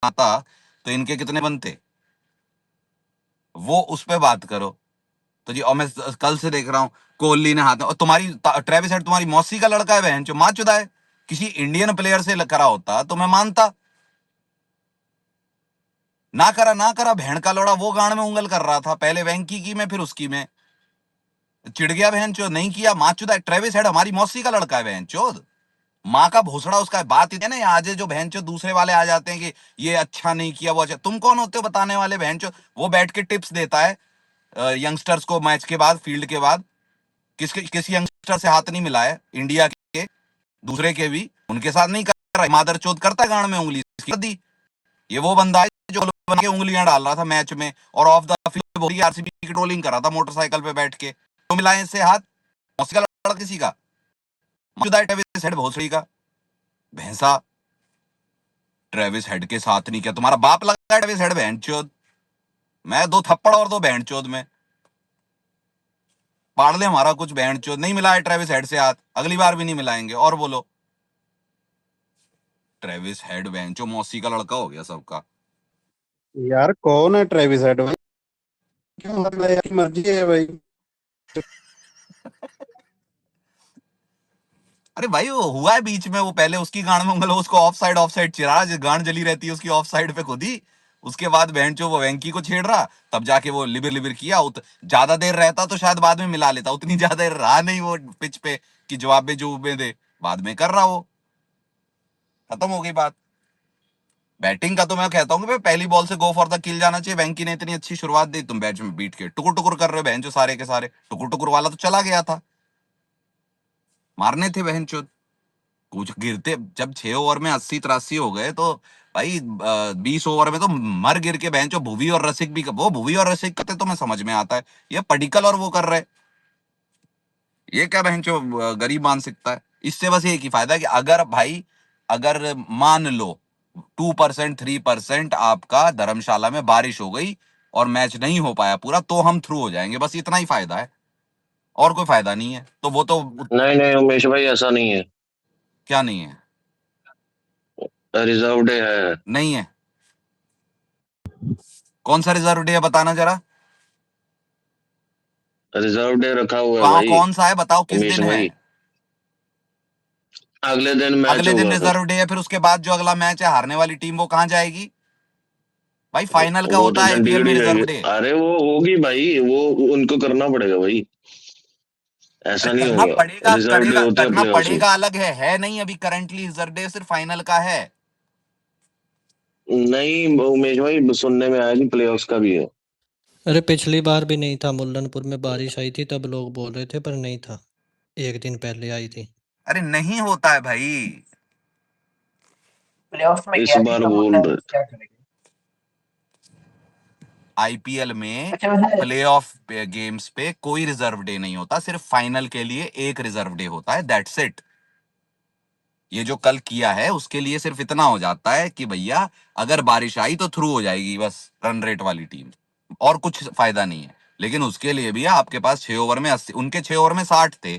आता तो इनके कितने बनते, वो उस पे बात करो। तो जी, और मैं कल से देख रहा हूँ कोहली ने हाथ में, और तुम्हारी ट्रेविस हेड तुम्हारी मौसी का लड़का है, बहन जो माँ चुदा है। किसी इंडियन प्लेयर से करा होता तो मैं मानता, ना करा ना करा, बहन का लोड़ा वो गांड में उंगल कर रहा था, पहले वेंकी की में फिर उसकी में, चिढ़ गया बहन चो, नहीं किया माँ चुदा है। ट्रेविस हेड हमारी मौसी का लड़का है बहन चोद, माँ का भोसड़ा उसका है। बात है ना, आज जो बहन चो दूसरे वाले आ जाते हैं कि ये अच्छा नहीं किया वो अच्छा, तुम कौन होते हो बताने वाले बहन चो। वो बैठ के टिप्स देता है यंगस्टर्स को मैच के बाद, फील्ड के बाद। किसी यंगस्टर से हाथ नहीं मिला है इंडिया के, दूसरे के भी, उनके साथ नहीं कर रहा है। मादर चोद करता गांड में उंगली इसकी दी। ये वो बंदा है जो बन के उंगलियां डाल रहा था मैच में, और ऑफ द फील्ड आरसीबी की ट्रोलिंग कर रहा था मोटरसाइकिल पे बैठ के, तो मिलाए इससे हाथ। मौसी का लड़का किसी का, ट्रेविस हेड भोसड़ी का भैंसा, ट्रेविस हेड के साथ नहीं किया। तुम्हारा बाप लगा है ट्रेविस हेड बहन चोद, मैं दो थप्पड़ और दो बहन चोद में पाड़ ले हमारा कुछ। बहन चोद नहीं मिला है ट्रेविस हेड से हाथ, अगली बार भी नहीं मिलाएंगे। और बोलो, ट्रेविस हेड बहन चो मौसी का लड़का हो गया सबका। यार कौन है ट्रेविस हेड भाई? क्यों हर यार की मर्जी है भाई। अरे भाई वो हुआ है बीच में, वो पहले उसकी गांड में उंगल, उसको ऑफ साइड चिरा, जो गांड जली रहती है उसकी ऑफ साइड पे खुद ही। उसके बाद बहन चो वो वेंकी को छेड़ रहा, तब जाके वो लिबिर लिबिर किया। ज्यादा देर रहता तो शायद बाद में मिला लेता, उतनी ज्यादा देर रहा नहीं वो पिच पे कि जवाब में जो दे, बाद में कर रहा वो। खत्म हो गई बात। बैटिंग का तो मैं कहता हूँ कि भाई पहली बॉल से गो फॉर द किल जाना चाहिए। वेंकी ने इतनी अच्छी शुरुआत दी, तुम बैच में बीट के टुकुर टुकुर कर रहे हो बहन चो, सारे के सारे टुकुर टुकुर वाला तो चला गया था, मारने थे बहन चो। कुछ गिरते जब 6 ओवर में 80-83 हो गए तो भाई 20 ओवर में तो मर गिर के बहन चो। भुवी और रसिक भी, वो भुवी और रसिक करते तो मैं समझ में आता है, ये पडिक्कल और वो कर रहे, ये क्या बहन चो गरीब मानसिकता है। इससे बस एक ही फायदा है कि अगर भाई, अगर मान लो 2% 3% आपका धर्मशाला में बारिश हो गई और मैच नहीं हो पाया पूरा, तो हम थ्रू हो जाएंगे, बस इतना ही फायदा है, और कोई फायदा नहीं है। तो वो तो नहीं नहीं उमेश भाई, ऐसा नहीं है। क्या नहीं है? रिजर्व डे है। नहीं है? कौन सा रिजर्व डे है बताना जरा। रिजर्व डे रखा हुआ है कहाँ, भाई। कौन सा है बताओ, किस उमेश दिन है? भाई, अगले दिन मैच अगले दिन होगा फिर। रिजर्व डे है, फिर उसके बाद जो अगला मैच है हारने वाली टीम वो कहाँ जाएगी? भाई फाइनल का वो होता तो है आईपीएल चंडीगढ़ में ही रिजर्व जाएगी। डे। अरे वो होगी भाई, वो उनको करना पड़ेगा भाई। अरे ऐसा नहीं करना होगा। पड़ेगा, रिजर्व डे करेगा, होते हैं करना प्लेऑफ्स में। पड़ेगा अलग है नहीं अभी करंटली रिजर्व डे सिर्फ फाइनल का है। नहीं उमेश भाई, सुनने में आया कि प्लेऑफ्स का भी है। अरे पिछली बार भी नहीं था, मुल्लनपुर में बारिश आई थी तब लोग बोल रहे थे, पर नहीं था, एक दिन पहले आई थी। अरे नहीं होता है भाई, प्लेऑफ्स में इस गैप ही बार कम होता बोल है तो रहे। क्या करेंगे। आईपीएल में अच्छा वैसे प्लेऑफ गेम्स पे कोई रिजर्व डे नहीं होता, सिर्फ फाइनल के लिए एक रिजर्व डे होता है, दैट्स इट। ये जो कल किया है उसके लिए सिर्फ इतना हो जाता है कि भैया अगर बारिश आई तो थ्रू हो जाएगी बस रन रेट वाली टीम, और कुछ फायदा नहीं है। लेकिन उसके लिए भी आपके पास 6 ओवर में 80, उनके 6 ओवर में 60 थे,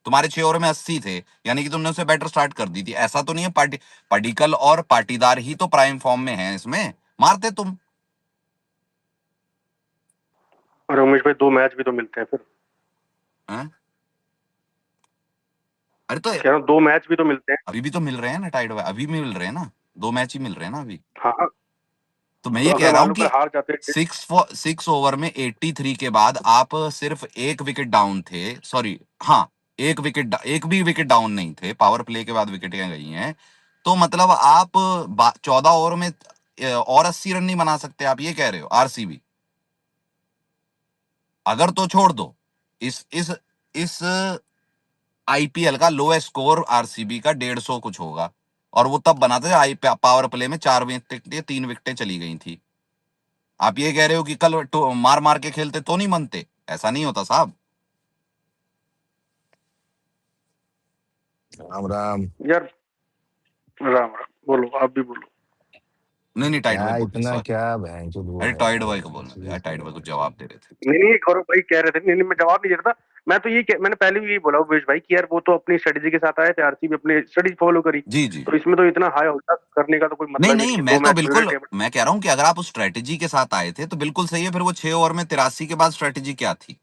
तुम्हारे 6 ओवर में 80 थे, यानी कि तुमने उसे बेटर स्टार्ट कर दी थी। ऐसा तो नहीं है पार्टिकल और पाटीदार ही तो प्राइम फॉर्म में हैं इसमें, मारते तुम। और उमेश भाई 2 मैच भी तो मिलते हैं फिर। हैं? अरे तो कह रहा हूँ 2 मैच भी तो मिलते हैं। अभी भी तो मिल रहे हैं ना टाइड, अभी भी मिल रहे हैं ना, 2 मैच ही मिल रहे हैं ना अभी। हाँ, तो मैं तो ये कह अगर रहा मान हूं लो कि फिर हार जाते हैं। 6 ओवर में 83 के बाद आप सिर्फ एक विकेट डाउन थे, सॉरी, हाँ, एक भी विकेट डाउन नहीं थे, पावर प्ले के बाद विकेटें गई हैं। तो मतलब आप 14 ओवर में और 80 रन नहीं बना सकते, आप ये कह रहे हो आरसीबी? अगर तो छोड़ दो, इस आईपीएल का लोएस्ट स्कोर आरसीबी का 150 कुछ होगा, और वो तब बना था आई पावर प्ले में 4 विकेट 3 विकेटें चली गई थी। आप ये कह रहे हो कि कल तो मार मार के खेलते तो नहीं बनते? ऐसा नहीं होता साहब। राम राम। यार राम राम, बोलो आप भी बोलो। नहीं टाइट क्या बॉय बोल रहे, इतना सॉरी। क्या बहन चोद वो अरे है टाइट यार, बॉय को बोलना यार, टाइट बॉय को जवाब दे रहे थे। नहीं गौरव भाई कह रहे थे, नहीं मैं जवाब नहीं दे रहा था। मैं तो मैंने पहले भी यही बोला उमेश भाई कि यार वो तो अपनी स्ट्रेटेजी के साथ आए थे, आरसीबी अपनी स्ट्रेटेजी फॉलो करी, जी जी। तो इसमें तो इतना हाई होल्ड करने का तो कोई नहीं मतलब ही नहीं, नहीं है। मैं 2 तो मैच मिल बिल्कुल, टेबल। मैं कह रहा हूँ कि अगर आप उस स्ट्रेटेजी के साथ आए थे तो बिल्कुल सही है, फिर वो 6 ओवर में 83 के बाद स्ट्रेटेजी क्या थी?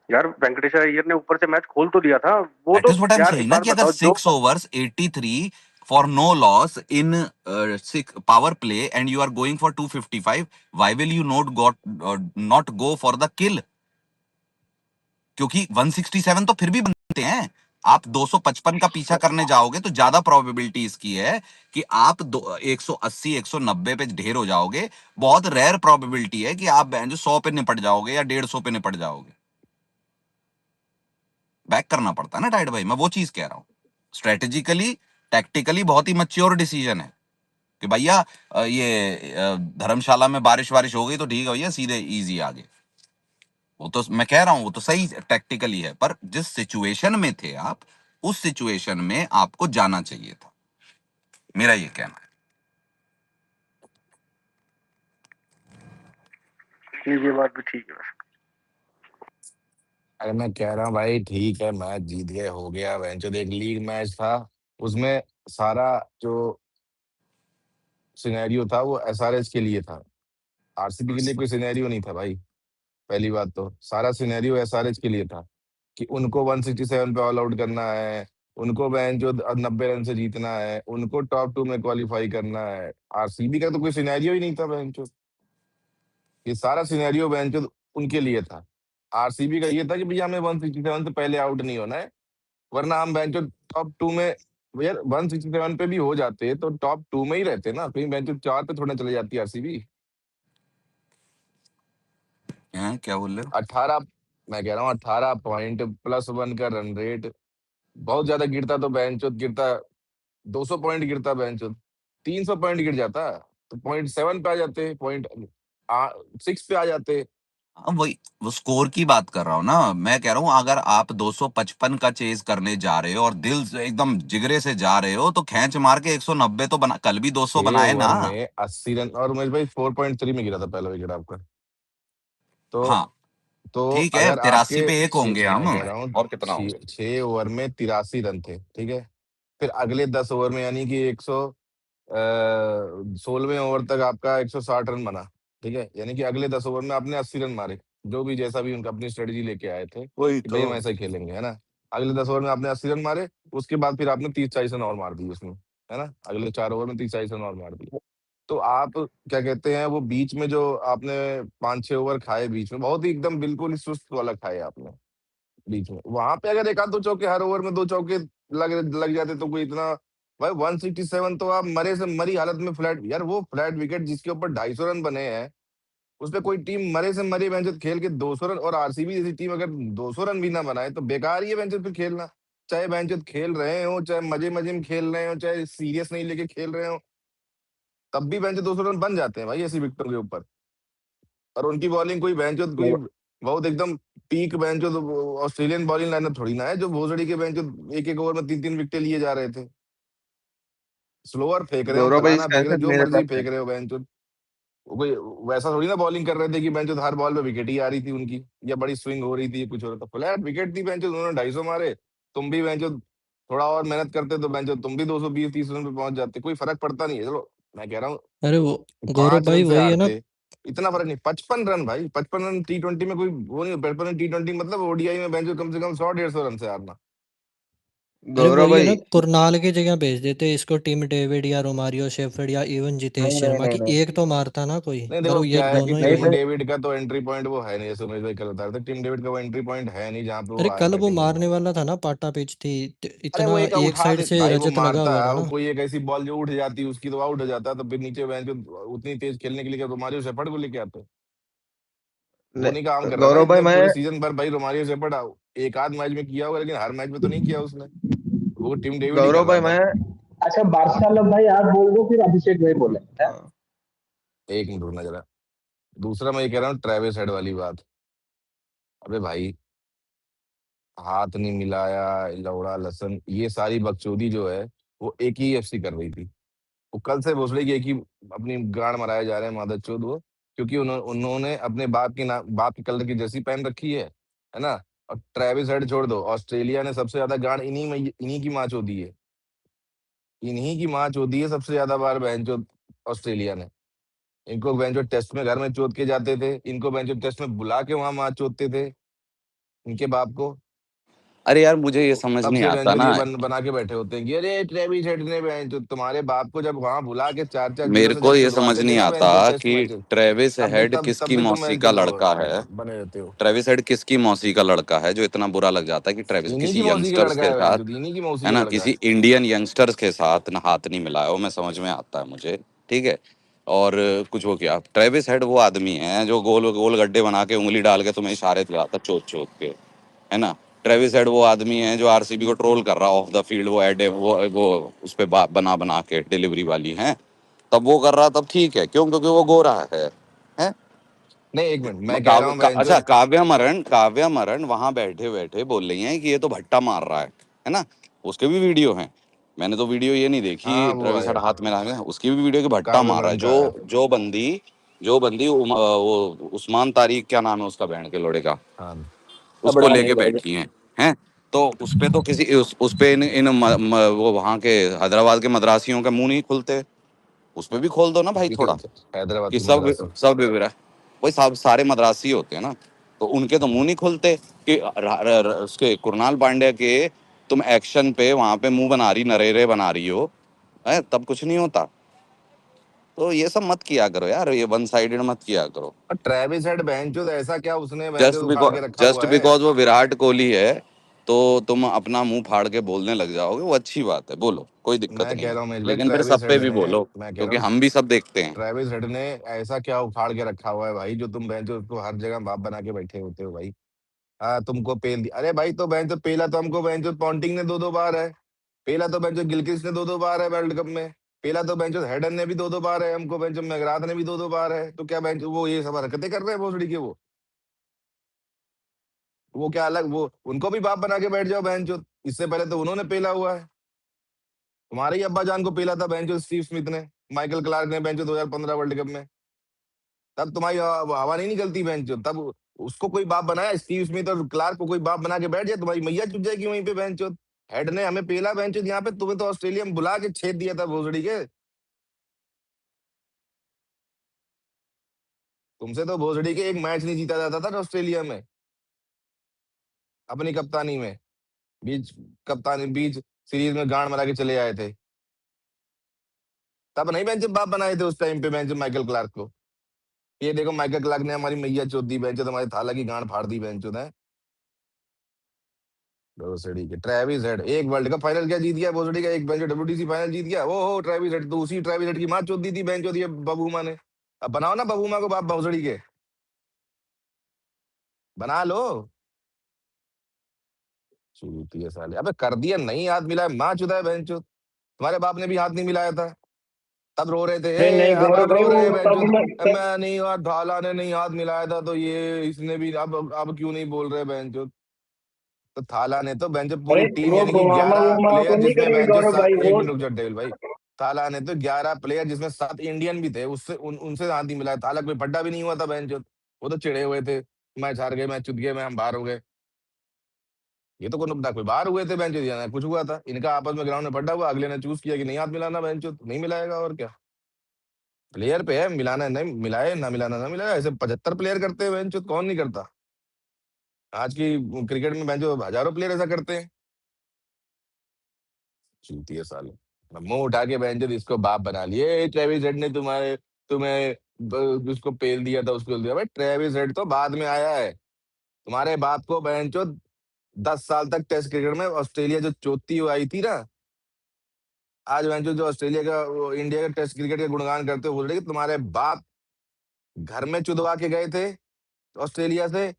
यार वेंकटेश अय्यर ने ऊपर से मैच खोल तो दिया था वो दैट तो। इज व्हाट आई एम यार सेइंग एक ना, बात कि अगर बताओ, जो 6 overs 83 for no loss in power play and you are going for 255, why will you not go for the kill? क्योंकि 167 तो फिर भी बनते हैं। आप 255 का पीछा करने जाओगे तो ज्यादा प्रोबेबिलिटी इसकी है कि आप 180 190 पे ढेर हो जाओगे। बहुत रेयर प्रोबेबिलिटी है कि आप जो 100 पे निपट जाओगे या 150 पे निपट जाओगे। बैक करना पड़ता है ना टाइट भाई, मैं वो चीज कह रहा हूं। स्ट्रेटेजिकली टैक्टिकली बहुत ही मैच्योर डिसीजन है कि भैया धर्मशाला में बारिश वारिश हो गई तो ठीक है भैया, सीधे इजी आगे। वो तो मैं कह रहा हूं वो तो सही टैक्टिकली है, पर जिस सिचुएशन में थे आप, उस सिचुएशन में आपको जाना चाहिए था, मेरा ये कहना है। ये बात भी ठीक है। अरे मैं कह रहा हूँ भाई ठीक है, मैच जीत गए, हो गया बहन चोद, एक लीग मैच था, उसमें सारा जो सिनेरियो था वो एसआरएच के लिए था, आरसीबी के लिए कोई सिनेरियो नहीं था भाई। पहली बात तो सारा सिनेरियो एसआरएच के लिए था कि उनको 167 पे ऑल आउट करना है, उनको बहन जो 90 रन से जीतना है, उनको टॉप 2 में क्वालिफाई करना है। आरसीबी का तो कोई सिनेरियो ही नहीं था बहन चोद, ये सारा सिनेरियो बहन चोद उनके लिए था। आरसीबी का ये था कि भैया हमें 167 से पहले आउट नहीं होना है, वरना हम बेंचो टॉप 2 में, यार 167 पे भी हो जाते तो टॉप 2 में ही रहते ना, कहीं बेंचो 4 पे थोड़ा चले जाती आरसीबी। हैं क्या बोल रहे हो? 18, मैं कह रहा हूँ 18 पॉइंट +1 का रन रेट, बहुत ज्यादा गिरता तो बेंचो गिरता, 200 पॉइंट गिरता बेंचो, 300 पॉइंट गिर जाता तो 0.7 पे आ जाते, 0.6 पे आ जाते। वही वो स्कोर की बात कर रहा हूं ना, मैं कह रहा हूं अगर आप 255 का चेज करने जा रहे हो और दिल से एकदम जिगरे से जा रहे हो तो खींच मार के 190 तो बना, कल भी 200 6 बनाए ना। ओवर में 80 रन, और उमेश भाई 4.3 में गिरा था पहला विकेट आपका, तो हाँ ठीक है, अगर 83 आपके पे एक होंगे हम, मैं कह रहा हूँ और कितना होंगे? 6 ओवर में 83 रन थे, ठीक है, फिर अगले 10 ओवर में यानी कि 16वें ओवर तक आपका 160 रन बना, ठीक है, यानी कि अगले 10 ओवर में आपने 80 रन मारे, जो भी जैसा भी उनका अपनी स्ट्रेटेजी लेके आए थे वही कि तो। भाई हम ऐसा ही खेलेंगे, है ना। अगले 10 ओवर में आपने 80 रन मारे, उसके बाद फिर आपने 30-40 रन और मार दिए उसमें, है ना, अगले 4 ओवर में 30-40 रन और मार दिए। तो आप क्या कहते हैं, वो बीच में जो आपने 5-6 ओवर खाए बीच में, बहुत ही एकदम बिल्कुल ही सुस्त वाला खाए आपने बीच में, वहां पे अगर एक आध दो चौके, हर ओवर में 2 चौके लग लग जाते तो कोई इतना, भाई 167 तो आप मरे से मरी हालत में फ्लैट, यार वो फ्लैट विकेट जिसके ऊपर 250 रन बने हैं, उस पे कोई टीम मरे से मरी बेंचत खेल के 200 रन, और आरसीबी जैसी टीम अगर 200 रन भी ना बनाए तो बेकार ही है बेंचत फिर खेलना। चाहे बेंचत खेल रहे हो, चाहे मजे मजे में खेल रहे हो, चाहे सीरियस नहीं लेके खेल रहे हो, तब भी बेंचत 200 रन बन जाते हैं भाई ऐसी विकेटों के ऊपर। और उनकी बॉलिंग कोई बेंचत कोई बहुत एकदम पीक बेंचो, ऑस्ट्रेलियन बॉलिंग लाइनअप थोड़ी ना है जो भोसड़ी के बेंचो एक एक ओवर में 3-3 विकेट लिए जा रहे थे। स्लोअर फेंक रहे हो, गौरव भाई फलाना इसका फेंक रहे हो, आंसर जो मेरे मर्जी पास है। फेंक रहे हो बेंचो, कोई वैसा थोड़ी ना बॉलिंग कर रहे थे कि बेंचो हर बॉल पे विकेट ही आ रही थी उनकी, या बड़ी स्विंग हो रही थी, कुछ हो रहा था, फ्लैट विकेट थी बेंचो, उन्होंने 250 मारे, तुम भी बेंचो थोड़ा और मेहनत करते तो बेंचो तुम भी 220-30 रन पे पहुंच जाते, कोई फर्क पड़ता नहीं है। चलो मैं कह रहा हूँ अरे वो गौरव 5 रन भाई से वही है ना। हारते, इतना फर्क नहीं, 55 रन भाई, 55 रन T20 में कोई वो नहीं, 55 T20 मतलब ओडीआई में बेंचो कम से कम 100-150 रन से हारना। अरे गौरव वही है भाई, ना, कुरनाल की जगह भेज देते इसको टीम डेविड या रोमारियो शेफर्ड या इवन जितेश नहीं नहीं शर्मा नहीं की, नहीं एक तो मारता ना कोई, नहीं मतलब देखो ये क्या है कि दोनों ही नहीं टीम भाई। नहीं डेविड का तो एंट्री पॉइंट वो है नहीं, जैसे उमेश भाई कल बता रहे थे, टीम डेविड का वो एंट्री पॉइंट है नहीं जहाँ पे वो अरे आए कल वो बैटिंग करने। मारने वाला था ना, पाटा पिच थी, अरे वो इतना एक एक उठा साइड दे से भाई, वो रजत लगा मारता हुआ था है, वो ना। कोई एक ऐसी बॉल जो उठ जाती है उसकी तो आउट हो जाता है, तो फिर नीचे बेंच उतनी तेज खेलने के लिए क्या रोमारियो शेफर्ड को लेके आते, वो नहीं काम कर रहा था गौरव भाई इतने मैं पूरे सीजन भर भाई। रोमारियो शेफर्ड एक आध मैच में किया होगा, लेकिन हर मैच में तो नहीं किया उसने, वो टीम डेविड ही कर गौरव रहा भाई था। मैं अच्छा बादशाह भाई आप बोल दो फिर अभिषेक भाई बोले हैं? हाँ, एक मिनट रुकना जरा। दूसरा मैं ये कह रहा हूँ ट्रेविस हेड वाली बात, अबे भाई हाथ नहीं मिलाया, लौड़ा लसन, ये सारी बकचोदी जो है वो एक ही एफसी कर रही थी, वो कल से भोसड़ी की एक ही अपनी गाड़ मराए जा रहे हैं मादरचोद वो, क्योंकि उन्होंने अपने बाप की कलर की जर्सी पहन रखी है ना। और ट्रेविस हेड छोड़ दो, ऑस्ट्रेलिया ने सबसे ज्यादा गाड़ इन्हीं की माँ चोदी है, इन्हीं की माँ चोदी है सबसे ज्यादा बार बहन चोद ऑस्ट्रेलिया ने। इनको बहन चोद टेस्ट में घर में चोद के जाते थे, इनको बहन चोद टेस्ट में बुला के वहां माँ चोदते थे इनके बाप को। अरे यार मुझे ये समझ तब नहीं से आता बेंचो ना, ये बना के बैठे होते हैं कि अरे ट्रेविस हेड ने बेंचो तुम्हारे बाप को जब वहां बुला के 4-4-0 मेरे से को जब ये समझ छुड़वाते थे नहीं ना आता बेंचो टेस्ट कि मैच, ट्रेविस तब हेड तब किसकी भी तुम मौसी का बेंचो लड़का है। बने रहते हो। ट्रेविस हेड किसकी मौसी का लड़का है जो इतना बुरा लग जाता है कि ट्रेविस इन्हीं की किसी मौसी का यंगस्टर्स लड़का के है साथ, बेंचो, इन्हीं की मौसी है का ना, लड़का है। किसी इंडियन यंगस्टर्स के साथ ना हाथ नहीं मिलाया, वो मैं समझ में आता है मुझे, ठीक है। और कुछ हो गया, ट्रेविस हेड वो आदमी है जो गोल गोल गड्ढे बना के उंगली डाल के तुम्हें इशारे दिलाता चोट चोट के, है ना। ट्रेविस हेड वो आदमी है जो आरसीबी को ट्रोल कर रहा ऑफ द फील्ड, वो एड वो उस पे बना बना के डिलीवरी वाली है, तब वो कर रहा तब ठीक है, क्यों, क्योंकि वो गोरा है। नहीं एक मिनट, मैं कह रहा हूँ बेंचो। अच्छा, काव्या मरण वहां बैठे बैठे बोल रही हैं कि ये तो भट्टा मार रहा है ना। उसके भी वीडियो हैं, मैंने तो वीडियो ये नहीं देखी हाँ वो ट्रेविस है, हेड हाथ में लाके, उसकी भी वीडियो कि भट्टा काव्य मार रहा है। मरण का है। जो बंदी वो उस्मान तारिक, क्या नाम है उसका, बहन के लोड़े का, हाँ उसको लेके बैठी हैं। तो उस पे तो उस पे वो वहां के हैदराबाद के मद्रासियों के मुंह नहीं खुलते, उस पे भी खोल दो ना भाई थोड़ा, हैदराबाद कि की सब मद्रासी। सब विवरा वही सब सारे मद्रासी होते हैं ना, तो उनके तो मुंह नहीं खुलते कि उसके कुणाल पांड्या के तुम एक्शन पे वहां पे मुंह बना रही, नरेरे बना रही हो, है, तब कुछ नहीं होता। तो ये सब मत किया करो यार, ये वन साइडेड मत किया करो। और ट्रेविस हेड बेंचो ऐसा क्या उसने बेंचो उखाड़ के रखा जस्ट हुआ है। बिकॉज वो विराट कोहली है तो तुम अपना मुंह फाड़ के बोलने लग जाओगे, वो अच्छी बात है, बोलो, कोई दिक्कत मैं नहीं कह है, रहा हूँ मेरे भाई लेकिन फिर ट्रेविस सब पे हेड भी ने, बोलो, मैं कह रहा क्योंकि हूँ हम भी सब देखते हैं। ट्रेविस हेड ने ऐसा क्या उखाड़ के रखा हुआ है भाई, जो तुम बेंचो उसको हर जगह बाप बना के बैठे होते हो भाई। हाँ तुमको पेल दिया, अरे भाई तो बेंचो पेला तो हमको बेंचो पॉन्टिंग ने 2-2 बार है, पेला तो बेंचो गिलक्रिस्ट ने 2-2 बार है वर्ल्ड कप में, पेला तो बेंचो हेडन ने भी 2-2 बार है, हमको बेंचो मैगराथ ने भी 2-2 बार है। तो क्या बेंचो वो ये सब हरकतें कर रहे हैं भोसड़ी के वो क्या अलग, वो उनको भी बाप बना के बैठ जाओ बहनचोद। इससे पहले तो उन्होंने पेला हुआ है, तुम्हारे ही अब्बा जान को पेला था बहनचोद स्टीव स्मिथ ने, माइकल क्लार्क ने बहनचोद 2015 वर्ल्ड कप में। तब तुम्हारी हवा नहीं निकलती बहनचोद, तब उसको कोई बाप बनाया स्टीव स्मिथ और क्लार्क को कोई बाप बना के बैठ जाए, तुम्हारी मैया चुप जाएगी वहीं पे बहनचोद। हेड ने हमें पेला बहनचोद यहाँ पे, तुम्हें तो ऑस्ट्रेलिया में बुला के छेद दिया था भोसड़ी के। तुमसे तो भोसड़ी के एक मैच नहीं जीता जाता था ऑस्ट्रेलिया में अपनी कप्तानी में, बीच कप्तानी बीच सीरीज में गांड मरा के चले आए थे। तब नहीं बेंच बाप बनाए थे उस टाइम पे बेंच माइकल क्लार्क को, ये देखो माइकल क्लार्क ने हमारी मैया चोद दी बेंच, हमारी थाला की गांड फाड़ दी बेंच है। भोसड़ी के ट्रेविस हेड एक वर्ल्ड कप फाइनल क्या जीत गया भोसड़ी का, एक बेंच डब्ल्यूटीसी फाइनल जीत गया। ओ हो ट्रेविस हेड तो उसी ट्रेविस हेड की मां चोद दी थी बेंच होती है बबूमा ने। अब बनाओ ना बबूमा को बाप भोसड़ी के, बना लो। चूती है साले, अबे कर दिया नहीं हाथ मिलाया मां चुदा है बेंच, तुम्हारे बाप ने भी हाथ नहीं मिलाया था, तब रो रहे थे नहीं नहीं गौरव अब भाई, रो वो रहे हैं बेंच। तब मैं मैं नहीं, और ढाला ने नहीं हाथ मिलाया था तो ये इसने भी, अब क्यों नहीं बोल रहे बेंच। तो थाला ने तो बेंच पूरी अरे टीम वो यानी कि गुमामा 11 वुमामा प्लेयर को नहीं जिसमें करेंगे बेंच गौरव भाई एक वो। मिनट रुक जा टेबल भाई। थाला ने तो 11 प्लेयर जिसमें 7 इंडियन भी थे उससे उनसे हाथ नहीं मिलाया, थाला कोई पड्डा भी नहीं हुआ था बेंच, वो तो चिढ़े हुए थे, मैच हार गए, मैच चुत गए, मैं हम बाहर हो गए। ये तो कोई बाहर हुए थे बेंच, कुछ हुआ था इनका आपस में ग्राउंड में पड्डा हुआ, अगले ने चूज किया कि नहीं हाथ मिलाना बेंच, नहीं मिलाएगा और क्या। प्लेयर पे है, मिलाना है नहीं मिलाए, ना मिलाना ना मिलाए, ऐसे 75 प्लेयर करते हैं बेंच, कौन नहीं करता। आज की क्रिकेट में बेंच हजारों प्लेयर ऐसा करते हैं। चूतिए साले, मुंह उठा के बेंच इसको बाप बना लिए, ट्रेविस हेड ने तुम्हें उसको पेल दिया था, उसको दिया भाई, ट्रेविस हेड तो बाद में आया है। तुम्हारे बाप को बेंचो 10 साल तक टेस्ट क्रिकेट में ऑस्ट्रेलिया जो चोती हुई आई थी ना, आज बेंचो जो ऑस्ट्रेलिया का इंडिया का टेस्ट क्रिकेट का गुणगान करते हुए बोल रहे कि तुम्हारे बाप घर में चुदवा के गए थे ऑस्ट्रेलिया से,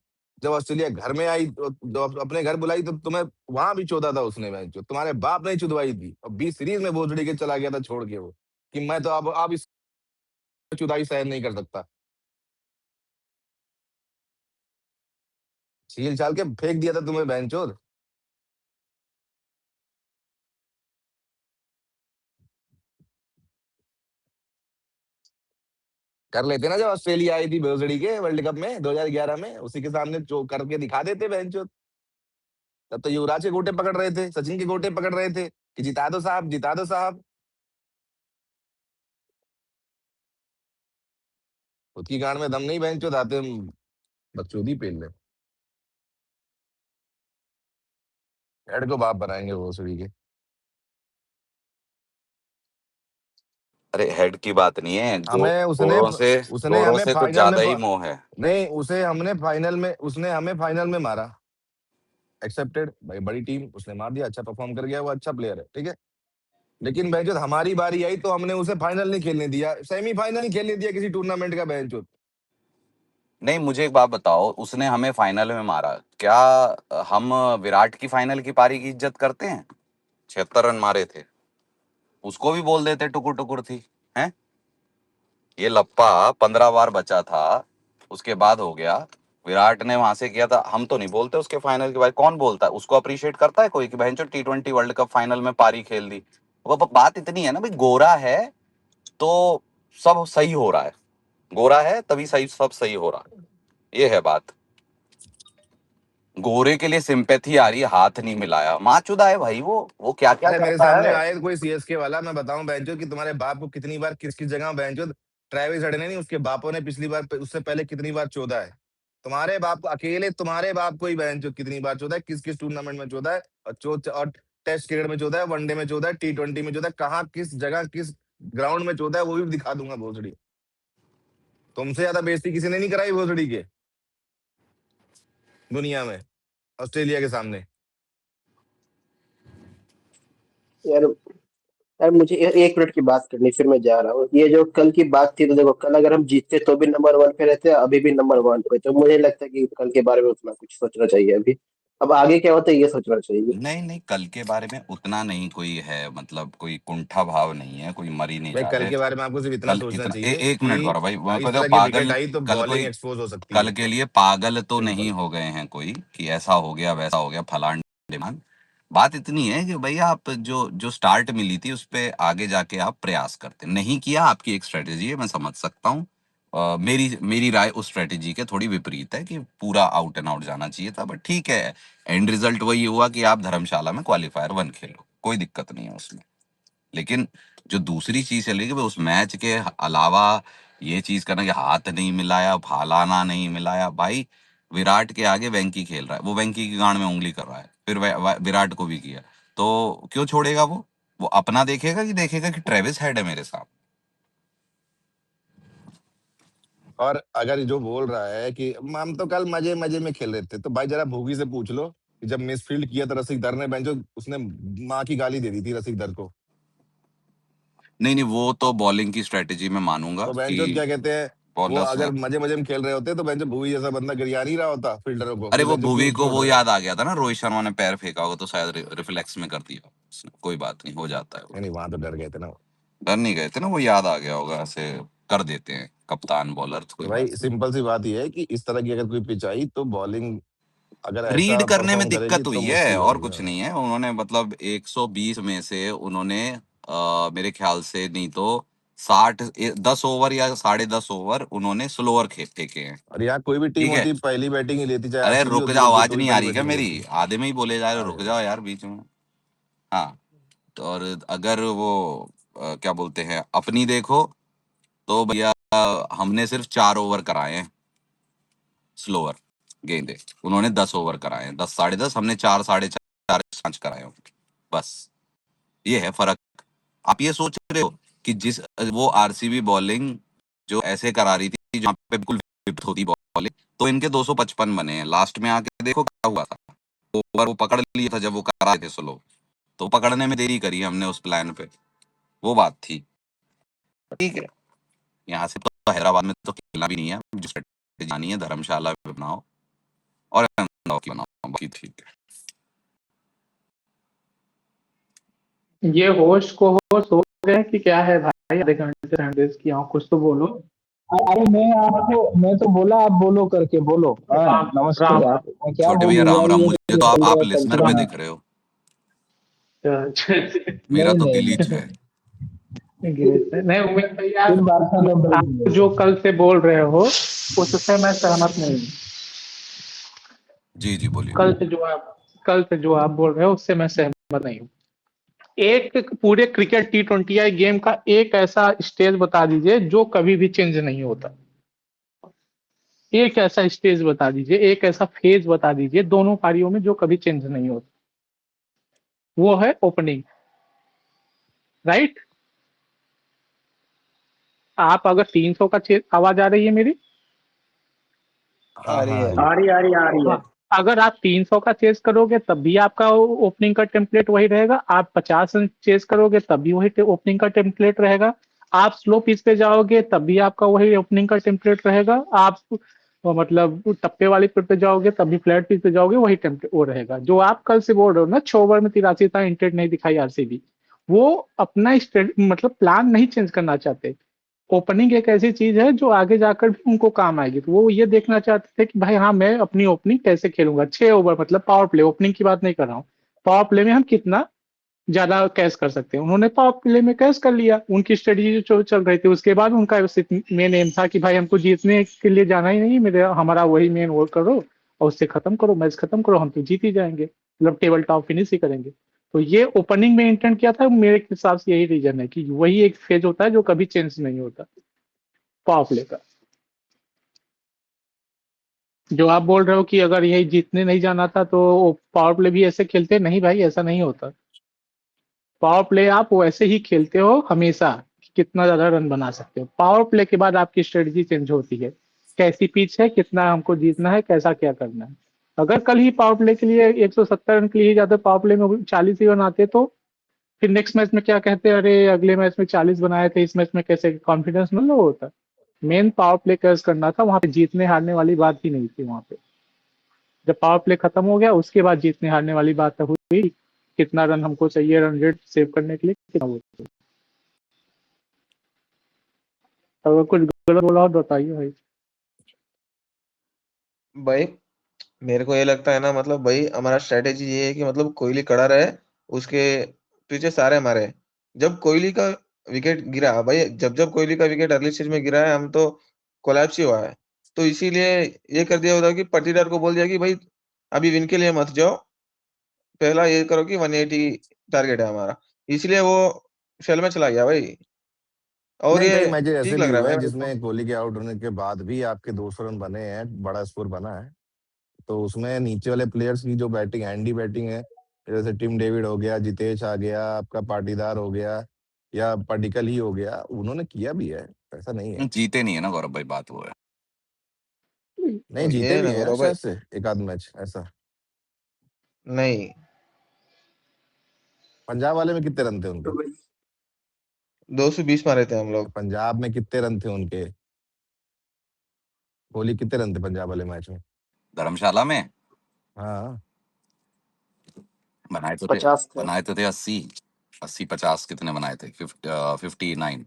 जब ऑस्ट्रेलिया घर में आई जब अपने घर बुलाई तो तुम्हें वहां भी चौदा था उसने मैच, जो तुम्हारे बाप ने ही चुदवाई थी, और 20 सीरीज में भोसड़ी के चला गया था छोड़ के वो, कि मैं तो अब इस चुदाई सहन नहीं कर सकता, छील छाल के फेंक दिया था तुम्हें बेंचोद। कर लेते ना, जब ऑस्ट्रेलिया आई थी भोसड़ी के वर्ल्ड कप में 2011 में, उसी के सामने जो करके दिखा देते बेंचो। तब तो युवराज के गोटे पकड़ रहे थे, सचिन के गोटे पकड़ रहे थे कि जिता दो साहब, जिता दो साहब। खुद की गांड में दम नहीं बेंचो, आते हम बकचोदी पेल ले। हेड को बाप बनाएंगे भोसड़ी के। अरे हेड की बात नहीं है, हमें गोरों से उसने हमें कुछ फाइनल ज्यादा ही में मोह है। नहीं, उसने हमें फाइनल में मारा, एक्सेप्टेड भाई, बड़ी टीम, उसने मार दिया, अच्छा परफॉर्म कर गया, वो अच्छा प्लेयर है, ठीक है। लेकिन बेंचो हमारी बारी आई तो हमने उसे फाइनल नहीं खेलने दिया, सेमीफाइनल ही खेलने दिया किसी टूर्नामेंट का बेंचो। नहीं, मुझे एक बात बताओ, उसने हमें फाइनल में मारा, क्या हम विराट की फाइनल की पारी की इज्जत करते हैं? 76 रन मारे थे, उसको भी बोल देते टुकुर टुकुर थी, हैं? ये लप्पा 15 बार बचा था, उसके बाद हो गया। विराट ने वहां से किया था, हम तो नहीं बोलते उसके फाइनल के बाद। कौन बोलता है? उसको अप्रिशिएट करता है कोई कि बहन T20 वर्ल्ड कप फाइनल में पारी खेल दी? वो बात इतनी है ना भाई, गोरा है तो सब सही हो रहा है, गोरा है तभी सही, सब सही हो रहा है, ये है बात। गोरे के लिए सिंपैथी आ रही है, हाथ नहीं मिलाया, माचुदा है भाई वो क्या क्या अरे मेरे करता सामने है। आए कोई सीएसके वाला, मैं बताऊं बेंचो कि तुम्हारे बाप को कितनी बार किस किस जगह बेंचो, ट्रेविस हेड ने नहीं, उसके बापों ने पिछली बार, उससे पहले कितनी बार चौदह है। तुम्हारे बाप को, अकेले तुम्हारे बाप को ही बेंचो कितनी बार चौदह है, किस किस टूर्नामेंट में चौदह है, और टेस्ट क्रिकेट में चौदह है, वनडे में चौदह है, T20 में चौदह है, कहाँ किस जगह किस ग्राउंड में चौदह है, वो भी दिखा दूंगा भोसड़ी। तुमसे ज्यादा बेइज्जती किसी ने नहीं कराई भोसड़ी के दुनिया में, ऑस्ट्रेलिया के सामने। यार यार मुझे 1 मिनट की बात करनी, फिर मैं जा रहा हूँ। ये जो कल की बात थी, तो देखो कल अगर हम जीतते तो भी नंबर 1 पे रहते, अभी भी नंबर 1 पे, तो मुझे लगता है कि कल के बारे में उतना कुछ सोचना चाहिए अभी। अब आगे क्या होता है ये सोचना चाहिए। नहीं नहीं, कल के बारे में उतना नहीं कोई है, मतलब कोई कुंठा भाव नहीं है, कोई मर ही नहीं भाई जा कल रहे। के बारे में आपको सिर्फ इतना कल सोचना इतना चाहिए एक मिनट कि गौरव भाई, वहां इस पर जो तरह की विकेट पागल, आई तो कल बॉलिंग कोई, एक्सपोज हो सकती कल है। के लिए पागल तो नहीं सिंपल। हो गए हैं कोई कि ऐसा हो गया वैसा हो गया फलान ढिमान। बात इतनी है कि भाई आप जो जो स्टार्ट मिली थी उस पे आगे जाके आप प्रयास करते नहीं किया, आपकी एक स्ट्रेटेजी है, मैं समझ सकता हूँ। मेरी मेरी राय उस स्ट्रेटेजी के थोड़ी विपरीत है कि पूरा आउट एंड आउट जाना चाहिए था, बट ठीक है, एंड रिजल्ट वही हुआ कि आप धर्मशाला में क्वालिफायर 1 खेलो, कोई दिक्कत नहीं है उसमें। लेकिन जो दूसरी चीज चली कि भाई उस मैच के अलावा ये चीज करना कि हाथ नहीं मिलाया, भालाना नहीं मिलाया, भाई विराट के आगे वेंकी खेल रहा है, वो वेंकी की गांड में उंगली कर रहा है, फिर विराट को भी किया, तो क्यों छोड़ेगा वो अपना देखेगा कि देखेगा कि ट्रेविस हेड है मेरे साथ। और अगर जो बोल रहा है कि हम तो कल मजे मजे में खेल रहे थे, तो भाई जरा भूगी से पूछ लो कि जब मिसफील्ड किया तो रसिक दर ने बेंचो, उसने माँ की गाली दे दी थी रसिक दर को। नहीं नहीं, वो तो बॉलिंग की स्ट्रेटेजी में मानूंगा तो कि बेंचो क्या कहते हैं, वो बॉलर्स, अगर मजे मजे में खेल रहे होते तो बेंचो भूवी जैसा बंदा गिरिया नहीं रहा होता फील्डरों को अरे कि वो बेंचो भुवी क्यों को छोड़ वो रहे हो। याद आ गया था ना, रोहित शर्मा ने पैर फेंका होगा तो शायद रिफ्लेक्स में कर दिया उसने, कोई बात नहीं, हो जाता है वो। नहीं वहां तो डर गए थे ना। डर नहीं गए थे ना, वो याद आ गया होगा, ऐसे कर देते हैं कप्तान बॉलर, तो कोई तो भाई बात नहीं। सिंपल सी बात ये है कि इस तरह की अगर कोई पिच आई तो बॉलिंग अगर रीड ऐसा करने में परफॉर्म करेगी दिक्कत हुई तो है मुश्किल और होगी। कुछ हाँ। नहीं है, उन्होंने मतलब 120 में से उन्होंने मेरे ख्याल से नहीं तो 10 ओवर या 10.5 ओवर उन्होंने स्लोअर फेंके हैं। और यहाँ कोई भी टीम ठीक है, होती पहली बैटिंग ही लेती, चाहे अरे आरसीबी रुक होती जा, लेती, आवाज तो भी नहीं आ पहली रही क्या बैटिंग ही मेरी? लेती। आधे में ही बोले जा रहे हो, आ रुक गया। जाओ यार बीच में। हाँ, तो और अगर वो क्या बोलते हैं अपनी देखो, तो भैया हमने सिर्फ 4 ओवर कराए हैं स्लोअर गेंदे, उन्होंने 10 ओवर कराए हैं, 10 10.5, हमने 4 4.5 5 कराए होंगे, बस ये है फर्क। आप ये सोच रहे हो कि जिस वो आरसीबी बॉलिंग जो ऐसे करा रही थी जहाँ पे बिल्कुल विकेट होती बॉलिंग, तो इनके 255 बने हैं, लास्ट में आके देखो क्या हुआ था, ओवर वो पकड़ लिया था जब वो करा रहे थे स्लो, तो पकड़ने में देरी करी हमने उस प्लान पे, वो बात थी। ठीक है, यहाँ से तो हैदराबाद में तो खेलना भी नहीं है, जो स्ट्रेटेजी जानी है धर्मशाला पे बनाओ और अहमदाबाद की बनाओ, बाकी ठीक है। ये होस्ट को होस्ट हो गए कि क्या है भाई? आधे घंटे से हैंडल्स की आओ, कुछ तो बोलो। अरे मैं तो बोला आप बोलो करके बोलो। हाँ राम नमस्ते राम यार, मैं क्या छोटे भैया बोलूँ राम यार, राम, ये मुझे तो तो चल रहा आप है लिसनर पे कल्चर। दिख रहे हो, राम। मेरा नहीं तो नहीं गिलीच नहीं है। गिरे थे नहीं उमेश भैया, फिर बारसा लोग आप गिरे जो थे। कल से बोल रहे हो उससे मैं सहमत नहीं हूँ। जी जी बोलिए। कल से जो आप बोल रहे हो उससे मैं सहमत नहीं हूँ। एक पूरे क्रिकेट T20I गेम का एक ऐसा स्टेज बता दीजिए जो कभी भी चेंज नहीं होता। एक ऐसा स्टेज बता दीजिए, एक ऐसा फेज बता दीजिए दोनों पारियों में जो कभी चेंज नहीं होता। वो है ओपनिंग, राइट? आप अगर 300 का आवाज आ रही है मेरी? हाँ आ रही हाँ, है। आ रही है। आ रही है। हाँ, अगर आप 300 का चेस करोगे तब भी आपका ओपनिंग का टेम्पलेट वही रहेगा। आप 50 रन चेस करोगे तब भी वही ओपनिंग का टेम्पलेट रहेगा। आप स्लो पिच पे जाओगे तब भी आपका वही ओपनिंग का टेम्पलेट रहेगा। आप मतलब टप्पे वाली पिच पे जाओगे तब भी फ्लैट पिच पे जाओगे वही टेम्पलेट वो रहेगा। जो आप कल से बोल रहे हो ना 6 ओवर में 83 था, इंटेंट नहीं दिखाई आरसीबी, वो अपना मतलब प्लान नहीं चेंज करना चाहते। ओपनिंग एक ऐसी चीज है जो आगे जाकर भी उनको काम आएगी, तो वो ये देखना चाहते थे कि भाई हाँ मैं अपनी ओपनिंग कैसे खेलूंगा 6 ओवर, मतलब पावर प्ले, ओपनिंग की बात नहीं कर रहा हूँ। पावर प्ले में हम कितना ज्यादा कैश कर सकते हैं, उन्होंने पावर प्ले में कैश कर लिया। उनकी स्ट्रेटेजी जो चल रही थी उसके बाद उनका मेन एम था कि भाई हमको जीतने के लिए जाना ही नहीं, मेरे हमारा वही मेन वो करो और उससे खत्म करो, मैच खत्म करो, हम तो जीत ही जाएंगे, मतलब टेबल टॉप फिनिश ही करेंगे। तो ये ओपनिंग में इंटेंट किया था, मेरे हिसाब से यही रीजन है कि वही एक फेज होता है जो कभी चेंज नहीं होता पावर प्ले का। जो आप बोल रहे हो कि अगर यही जीतने नहीं जाना था तो पावर प्ले भी ऐसे खेलते, नहीं भाई ऐसा नहीं होता। पावर प्ले आप वैसे ही खेलते हो हमेशा कि कितना ज्यादा रन बना सकते हो। पावर प्ले के बाद आपकी स्ट्रेटजी चेंज होती है, कैसी पिच है, कितना हमको जीतना है, कैसा क्या करना है। अगर कल ही पावर प्ले के लिए 170 रन के लिए ही जाते, पावर प्ले में 40 ही रन आते, तो फिर नेक्स्ट मैच में क्या कहते, अरे अगले मैच में 40 बनाए थे, इस मैच में कैसे, कॉन्फिडेंस न लो होता। मेन पावर प्ले कैसे करना था, वहां पे जीतने हारने वाली बात ही नहीं थी। वहां पे जब पावर प्ले खत्म हो गया उसके बाद जीतने हारने वाली बात हुई, कितना रन हमको चाहिए रन रेट सेव करने के लिए, कितना वो। अगर कुछ गलत बोला हो तो बताइए भाई। भाई मेरे को ये लगता है ना, मतलब भाई हमारा स्ट्रेटेजी ये है कि मतलब कोहली खड़ा रहे, उसके पीछे सारे मारे। जब कोहली का विकेट गिरा भाई, जब जब कोहली का विकेट अर्ली स्टेज में गिरा है, हम तो कोलैप्स ही हुआ है। तो इसीलिए ये कर दिया होता कि पाटीदार को बोल दिया कि भाई अभी विन के लिए मत जाओ, पहला ये करो कि 180 टारगेट है हमारा। इसलिए वो शेल में चला गया भाई। और नहीं, ये कई मैचेस ऐसे ठीक भी लग रहा हुए है हैं भाई मेरे को। जिसमें कोहली के आउट होने के बाद भी आपके 200 रन बने हैं, बड़ा स्कोर बना है। तो उसमें नीचे वाले प्लेयर्स की जो बैटिंग, हैंडी बैटिंग है, जैसे टिम डेविड हो गया, जितेश आ गया, आपका पाटीदार हो गया, या पडिक्कल ही हो गया, उन्होंने किया भी है, ऐसा नहीं है। जीते नहीं है ना गौरव भाई, बात वो है। नहीं, और जीते ये भी ना हैं करो भाई। शायद से एक आध मैच ऐसा। नहीं, पंजाब वाले में कितने रन थे तो उनके? भाई 220 मारे थे हम लोग। पंजाब में कितने रन थे उनके? कोहली कितने रन थे पंजाब वाले मैच में? धर्मशाला में हाँ। बनाए तो थे 50 थे। बनाए तो थे 80 50 कितने बनाए थे? 59।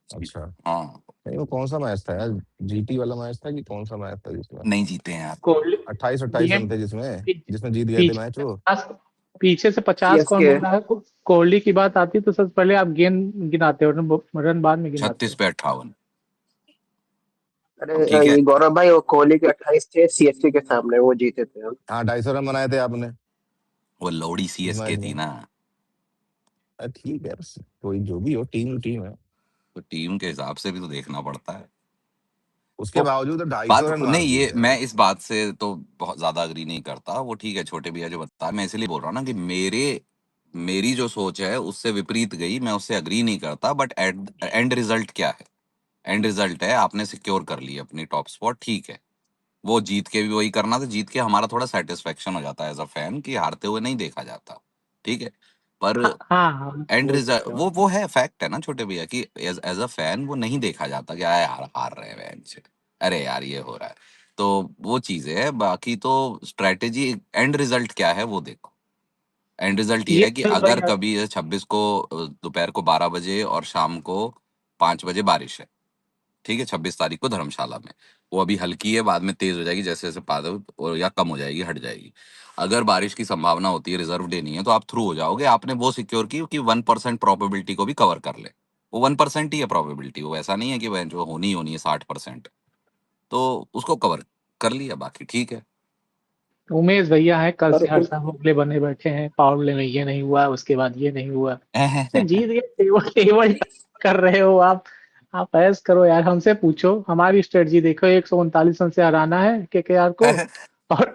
अच्छा। हाँ। नहीं, वो कौन सा मैच था यार? जीटी वाला मैच था कि कौन सा मैच था जिसमें नहीं जीते हैं आप। कोहली 28-28 ये रन थे, जिसमें पीछे जिसमें जीत गए थे पीछे मैच से वो? 50 पीछे से 50 कौन सीएसके। बोल रहा है? कोहली की बात आती है तो सबसे पहले आप गेंद गिनाते हो, रन बाद में गिनाते 36 हो। पे 58। अरे अब ठीक है। ये गौरव भाई, वो कोहली के 28 थे, सीएसके के सामने वो जीते थे हम। हाँ, 250 रन बनाए थे आपने वो लौड़ी उस सीएसके मैच थी में। ना। ठीक है, बस कोई जो भी हो, टीम टीम है। तो टीम के हिसाब से भी तो देखना पड़ता है। उसके वो बावजूद 250 बात रन मार नहीं, दिए ये यार। मैं इस बात से तो बहुत ज्यादा अग्री नहीं करता। वो ठीक है, छोटे भैया जो बता, मैं इसलिए बोल रहा हूँ ना कि मेरी जो सोच है उससे विपरीत गई, मैं उससे अग्री नहीं करता। बट एंड रिजल्ट क्या है? एंड रिजल्ट है आपने सिक्योर कर ली अपनी टॉप स्पॉट, ठीक है। वो जीत के भी वही करना था, जीत के हमारा थोड़ा सेटिस्फेक्शन हो जाता है एज अ फैन कि हारते हुए नहीं देखा जाता, ठीक है। पर हाँ हाँ हाँ, एंड बोल रिजल्ट सकते हो। वो है, फैक्ट है ना छोटे भैया कि एज अ फैन वो नहीं देखा जाता कि आए हार हार रहे हैं वैन से, अरे यार ये हो रहा है। तो वो चीजें है, बाकी तो स्ट्रेटेजी, एंड रिजल्ट क्या है वो देखो। एंड रिजल्ट ये ये है कि तो भाई अगर कभी 26 को दोपहर को 12 बजे और शाम को 5 बजे बारिश है, ठीक है, 26 तारीख को धर्मशाला में। वो अभी हल्की है, बाद में तेज हो जाएगी जैसे जैसे बादल, और या कम हो जाएगी, हट जाएगी। अगर बारिश की संभावना होती है, रिजर्व डे नहीं है, तो आप थ्रू हो जाओगे। आपने वो सिक्योर की कि 1% प्रोबेबिलिटी को भी कवर कर ले। वो 1% ही है प्रोबेबिलिटी, वो ऐसा नहीं है कि वह जो होनी ही होनी है 60%। तो उसको कवर कर लिया, बाकी ठीक है। उमेश भैया है, कल और से हर साल मुगले बने बैठे हैं, पावर प्ले में ये नहीं हुआ, उसके बाद ये नहीं हुआ। तो जीत गए, टेबल टेबल कर रहे हो आप ऐस करो यार, हमसे पूछो, हमारी स्ट्रेटजी देखो, 139 रन से हराना है केकेआर को, और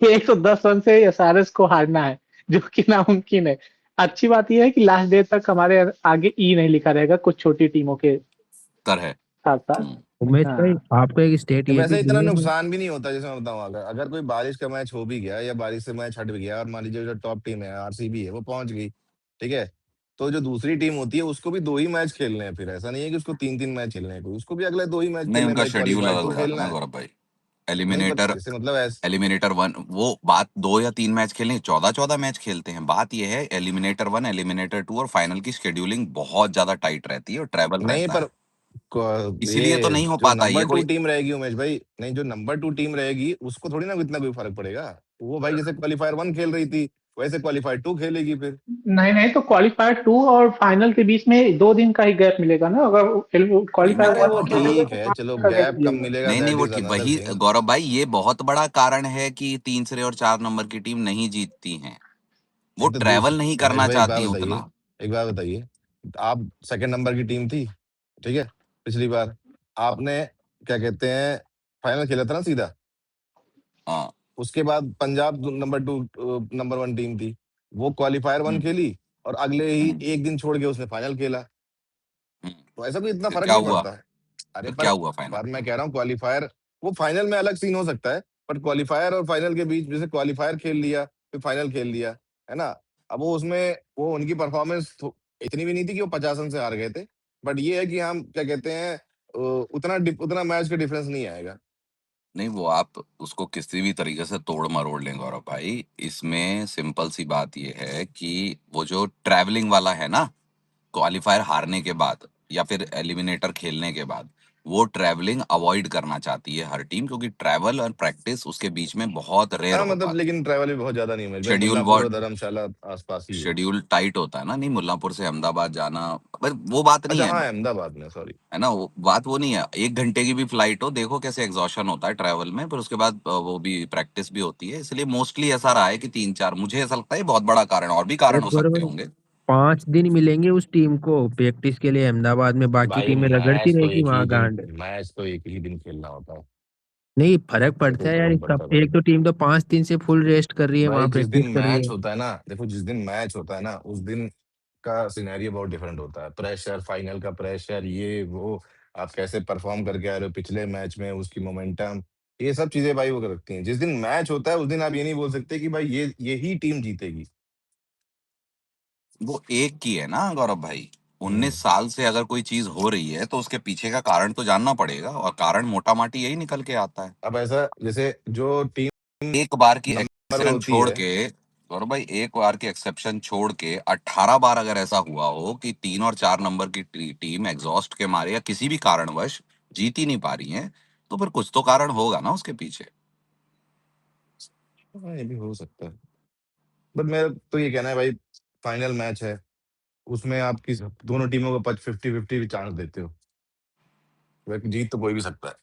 110 रन से एसआरएच को हारना है, जो कि नामुमकिन है। अच्छी बात यह है कि लास्ट डे तक हमारे आगे ई नहीं लिखा रहेगा कुछ छोटी टीमों के है। साथ साथ। उमेश भाई हाँ, आपको एक स्टेट ये वैसे भी इतना दी है नुकसान भी नहीं होता, जैसे मैं बताऊं, अगर अगर कोई बारिश का मैच हो भी गया या बारिश से मैच हट भी गया और मान लीजिए जो टॉप टीम है आरसीबी है वो पहुंच गई, ठीक है, तो जो दूसरी टीम होती है उसको भी 2 ही मैच खेलने हैं। फिर ऐसा नहीं है कि उसको 3-3 मैच खेलने हैं, कोई उसको भी अगले 2 ही मैच नहीं, खेलने हैं उनका भाई, शेड्यूल क्वालीफायर अलग 2 हो जाता है खेलना ना है। गौरव भाई। नहीं पर एलिमिनेटर जैसे मतलब ऐसे एलिमिनेटर 1 वो बात, 2 या 3 मैच खेलने, 14-14 मैच खेलते हैं। बात ये है, एलिमिनेटर 1, एलिमिनेटर 2 और फाइनल की शेड्यूलिंग बहुत ज्यादा टाइट रहती है और ट्रैवल नहीं रहता पर है, इसीलिए तो ये नहीं हो जो पाता ये नंबर 2 कोई। टीम रहेगी उमेश भाई, नहीं जो नंबर 2 टीम रहेगी उसको थोड़ी ना इतना कोई फर्क पड़ेगा। वो भाई जैसे क्वालीफायर 1 खेल रही थी वैसे क्वालीफायर 2 खेलेगी फिर। नहीं नहीं, तो क्वालीफायर 2 और फाइनल के बीच में 2 दिन का ही गैप मिलेगा ना, अगर नहीं, मैं क्वालीफायर कह अरे 1 रहा वो हूँ ना, खेलोगे ठीक तो है, 5 चलो का गैप गैप कम मिलेगा। मिलेगा, नहीं नहीं, दैट वो इज ठीक, अनदर वही थिंग। गौरव भाई, ये बहुत बड़ा कारण है कि 3 और 4 नंबर की टीम नहीं जीतती हैं। वो नहीं तो ट्रैवल नहीं उमेश करना भाई एक बात चाहती बताइए, उतना। एक बात बताइए, आप सेकंड नंबर की टीम थी, ठीक है, पिछली बार आपने क्या कहते हैं फाइनल खेला था ना सीधा। हाँ। उसके बाद पंजाब नंबर 2 नंबर 1 टीम थी, वो क्वालीफायर 1 हम्म। खेली और अगले ही हम्म। एक दिन छोड़ के उसने फाइनल खेला। हम्म। तो ऐसा कोई इतना फिर फर्क क्या नहीं हुआ? पड़ता है। अरे फिर क्या हुआ फाइनल पर में? मैं कह रहा हूँ क्वालीफायर, वो फाइनल में अलग सीन हो सकता है, पर क्वालीफायर और फाइनल के बीच जैसे क्वालीफायर खेल लिया फिर फाइनल खेल लिया, है ना। अब वो उसमें वो उनकी परफॉर्मेंस इतनी भी नहीं थी कि वो 50 रन से हार गए थे, बट ये है कि हम क्या कहते हैं उतना मैच का डिफरेंस नहीं आएगा। नहीं, वो आप उसको किसी भी तरीके से तोड़ मरोड़ लें गौरव भाई, इसमें सिंपल सी बात ये है कि वो जो ट्रैवलिंग वाला है ना, क्वालिफायर हारने के बाद या फिर एलिमिनेटर खेलने के बाद, वो ट्रैवलिंग अवॉइड करना चाहती है हर टीम, क्योंकि ट्रैवल और प्रैक्टिस उसके बीच में बहुत रेयर हाँ हो मतलब पाती है। लेकिन ट्रैवल भी बहुत ज्यादा नहीं है भाई, शेड्यूल मुल्लापुर और बहुत धर्मशाला आसपास ही है। शेड्यूल टाइट होता है ना। नहीं, मुल्लापुर से अहमदाबाद जाना, पर वो बात नहीं अच्छा है, हाँ, अहमदाबाद में, सॉरी। है ना, वो बात वो नहीं है। 1 घंटे की भी फ्लाइट हो, देखो कैसे एग्जॉशन होता है ट्रैवल में, फिर उसके बाद वो भी प्रैक्टिस भी होती है, इसलिए मोस्टली ऐसा रहा है कि 3-4, मुझे ऐसा लगता है ये बहुत बड़ा कारण है, और भी अरे कारण हो गौरव सकते भाई होंगे। 5 दिन मिलेंगे उस टीम को प्रैक्टिस के लिए अहमदाबाद में, बाकी भाई टीमें रगड़ती रहेगी वहां गांड। मैच तो एक ही दिन खेलना होता है, नहीं फर्क उससे पड़ता कोई है यार, फर्क एक पड़ता है भाई। एक तो टीम तो 5 दिन से फुल रेस्ट कर रही है, भाई वहां जिस दिन प्रैक्टिस कर रही मैच है। होता है ना, देखो जिस दिन मैच होता है ना उस दिन का सिनेरियो बहुत डिफरेंट होता है, प्रेशर, फाइनल का प्रेशर, ये वो, आप कैसे परफॉर्म करके आ रहे हो पिछले मैच में, उसकी मोमेंटम, ये सब चीजें भाई वो रखती हैं। जिस दिन मैच होता है उस दिन आप ये नहीं बोल सकते कि भाई यही टीम जीतेगी। वो एक की है ना गौरव भाई, 19 हम्म। साल से अगर कोई चीज हो रही है तो उसके पीछे का कारण तो जानना पड़ेगा, और कारण मोटा माटी यही निकल के आता है। अब ऐसा जैसे जो टीम एक बार की नंबर एक्सेप्शन होती छोड़ है, के, गौरव भाई, एक बार की एक्सेप्शन छोड़ के 18 बार अगर ऐसा हुआ हो कि 3 और 4 नंबर की टीम एग्जॉस्ट के मारे या किसी भी कारणवश जीत ही नहीं पा रही है, तो फिर कुछ तो कारण होगा ना उसके पीछे। हाँ, ये भी हो सकता है, बट मेरा तो ये कहना है भाई, फाइनल मैच है, उसमें आप किस दोनों टीमों को 50-50 भी चांस देते हो, वैसे जीत तो कोई भी सकता है।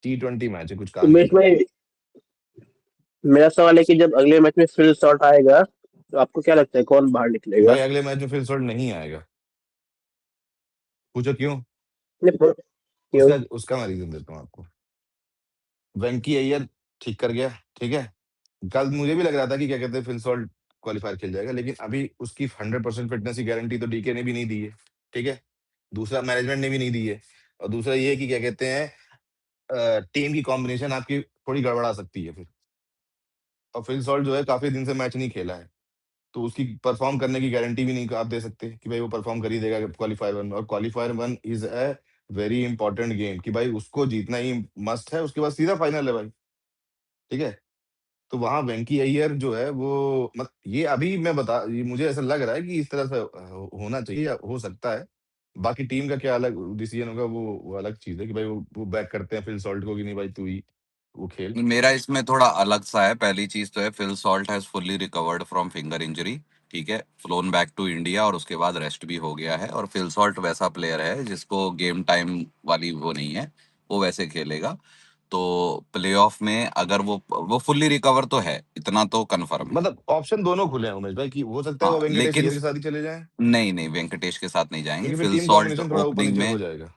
T20 मैच है, कुछ काम उमेश की। भाई, मेरा सवाल है कि जब अगले मैच में फिल शॉट आएगा तो आपको क्या लगता है कौन बाहर निकलेगा? भाई अगले मैच में फिर शॉट नहीं आएगा। पूछो क्यों? नहीं, क्यों? उसका उसका मैं रीजन देता हूँ आपको। वेंकी अय्यर ठीक कर गया, ठीक है। कल मुझे भी लग रहा था कि क्या कहते हैं फिल सॉल्ट क्वालीफायर खेल जाएगा, लेकिन अभी उसकी 100% फिटनेस की गारंटी तो डीके ने भी नहीं दी है, ठीक है। दूसरा मैनेजमेंट ने भी नहीं दी है, और दूसरा ये है कि क्या कहते हैं टीम की कॉम्बिनेशन आपकी थोड़ी गड़बड़ा सकती है फिर। और फिल सॉल्ट जो है काफी दिन से मैच नहीं खेला है, तो उसकी परफॉर्म करने की गारंटी भी नहीं आप दे सकते कि भाई वो परफॉर्म कर ही देगा क्वालीफायर 1 में। और qualifier 1 is a very important game कि भाई उसको जीतना ही मस्ट है, उसके बाद सीधा फाइनल है भाई, ठीक है। तो वहाँ वेंकी अय्यर जो है वो ये अभी ये मुझे ऐसा लग रहा है कि इस तरह से होना चाहिए या हो सकता है। बाकी टीम का क्या अलग डिसीजन होगा वो अलग चीज़ है कि भाई वो बैक करते हैं फिल सॉल्ट को कि नहीं भाई तू ही वो खेल। मेरा इसमें थोड़ा अलग सा है। पहली चीज तो है, Phil Salt has fully recovered from finger injury, ठीक है, फ्लोन बैक टू इंडिया और उसके बाद रेस्ट भी हो गया है। और फिल सॉल्ट वैसा प्लेयर है जिसको गेम टाइम वाली वो नहीं है, वो वैसे खेलेगा। तो प्लेऑफ में अगर वो फुल्ली रिकवर तो है, इतना तो कंफर्म है। मतलब ऑप्शन दोनों खुले हैं उमेश भाई कि हो सकता है हाँ वो वेंकटेश लेकिन अय्यर के साथ ही चले जाएँ, नहीं नहीं, वेंकटेश के साथ नहीं जाएंगे। क्योंकि फिर फिल टीम सॉल्ट कॉम्बिनेशन थोड़ा ओपनिंग ऊपर-नीचे हो में जाएगा।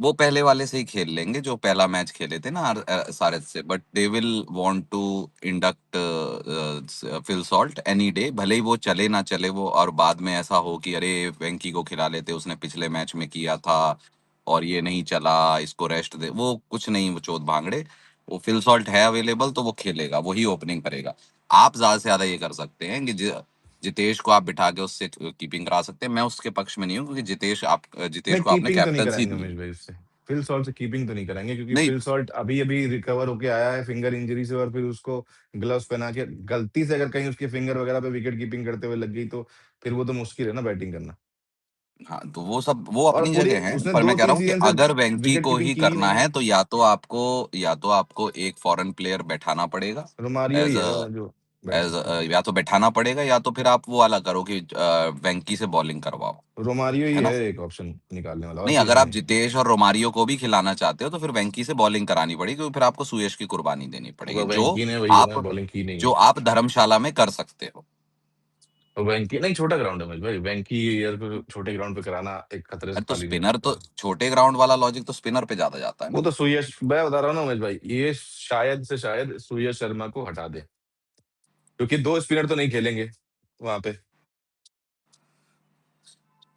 वो पहले वाले से ही खेल लेंगे जो पहला मैच खेले थे ना सारस से। But they will want to induct fill salt any day, भले ही वो चले ना चले वो, और बाद में ऐसा हो कि अरे वेंकी को खिला लेते, उसने पिछले मैच में किया था और ये नहीं चला, इसको रेस्ट दे, वो कुछ नहीं, वो चोट भांगड़े। वो फिल सॉल्ट है अवेलेबल तो वो खेलेगा, वही ओपनिंग करेगा। आप ज्यादा से ज्यादा ये कर सकते हैं कि जितेश को आप बिठा के उससे कीपिंग करा सकते हैं। मैं उसके पक्ष में नहीं हूँ क्योंकि जितेश नहीं को आपने कीपिंग तो नहीं कैप्टनसी कराएँगे दी उमेश है। भाई उससे। फिल सॉल्ट से कीपिंग तो नहीं कराएँगे क्योंकि नहीं फिल सॉल्ट अभी-अभी रिकवर होके आया है फिंगर इंजरी से और फिर उसको ग्लव्स पहना के गलती से अगर कहीं उसके फिंगर वगैरह पे विकेट कीपिंग करते हुए लग गई तो फिर वो तो मुश्किल है ना बैटिंग करना। हाँ, तो वो सब वो और अपनी पूरे जगह है, उसने पर मैं कह रहा 2-3 हूँ कि सीजन से अगर वेंकी विकेट को कीपिंग ही की ही करना नहीं है। है तो या तो आपको एक फॉरेन प्लेयर बैठाना पड़ेगा रोमारियो ही एज है अ जो बैठ एज सकता है। या तो बैठाना पड़ेगा, या तो फिर आप वो वाला करो कि वेंकी से बॉलिंग करवाओ, रोमारियो ही है ना। है एक ऑप्शन निकालने वाला और नहीं, कोई अगर नहीं आप है। जितेश और रोमारियो को भी खिलाना चाहते हो तो फिर वेंकी से बॉलिंग करानी पड़ेगी, क्योंकि फिर आपको सुयश की कुर्बानी देनी पड़ेगी, वो वेंकी ने वही है ना बॉलिंग की नहीं जो है। आप धर्मशाला में कर सकते हो। तो वेंकी नहीं छोटा ग्राउंड है उमेश भाई, वेंकी अय्यर को छोटे ग्राउंड पे कराना एक खतरे से तो खाली नहीं हो स्पिनर सकता तो, है। छोटे ग्राउंड वाला लॉजिक तो स्पिनर पे ज्यादा जाता है वो ना। तो सुयश मैं बता रहा हूँ ना उमेश भाई, ये शायद से शायद सुयश शर्मा को हटा दे क्योंकि 2 स्पिनर तो नहीं खेलेंगे वहाँ पे।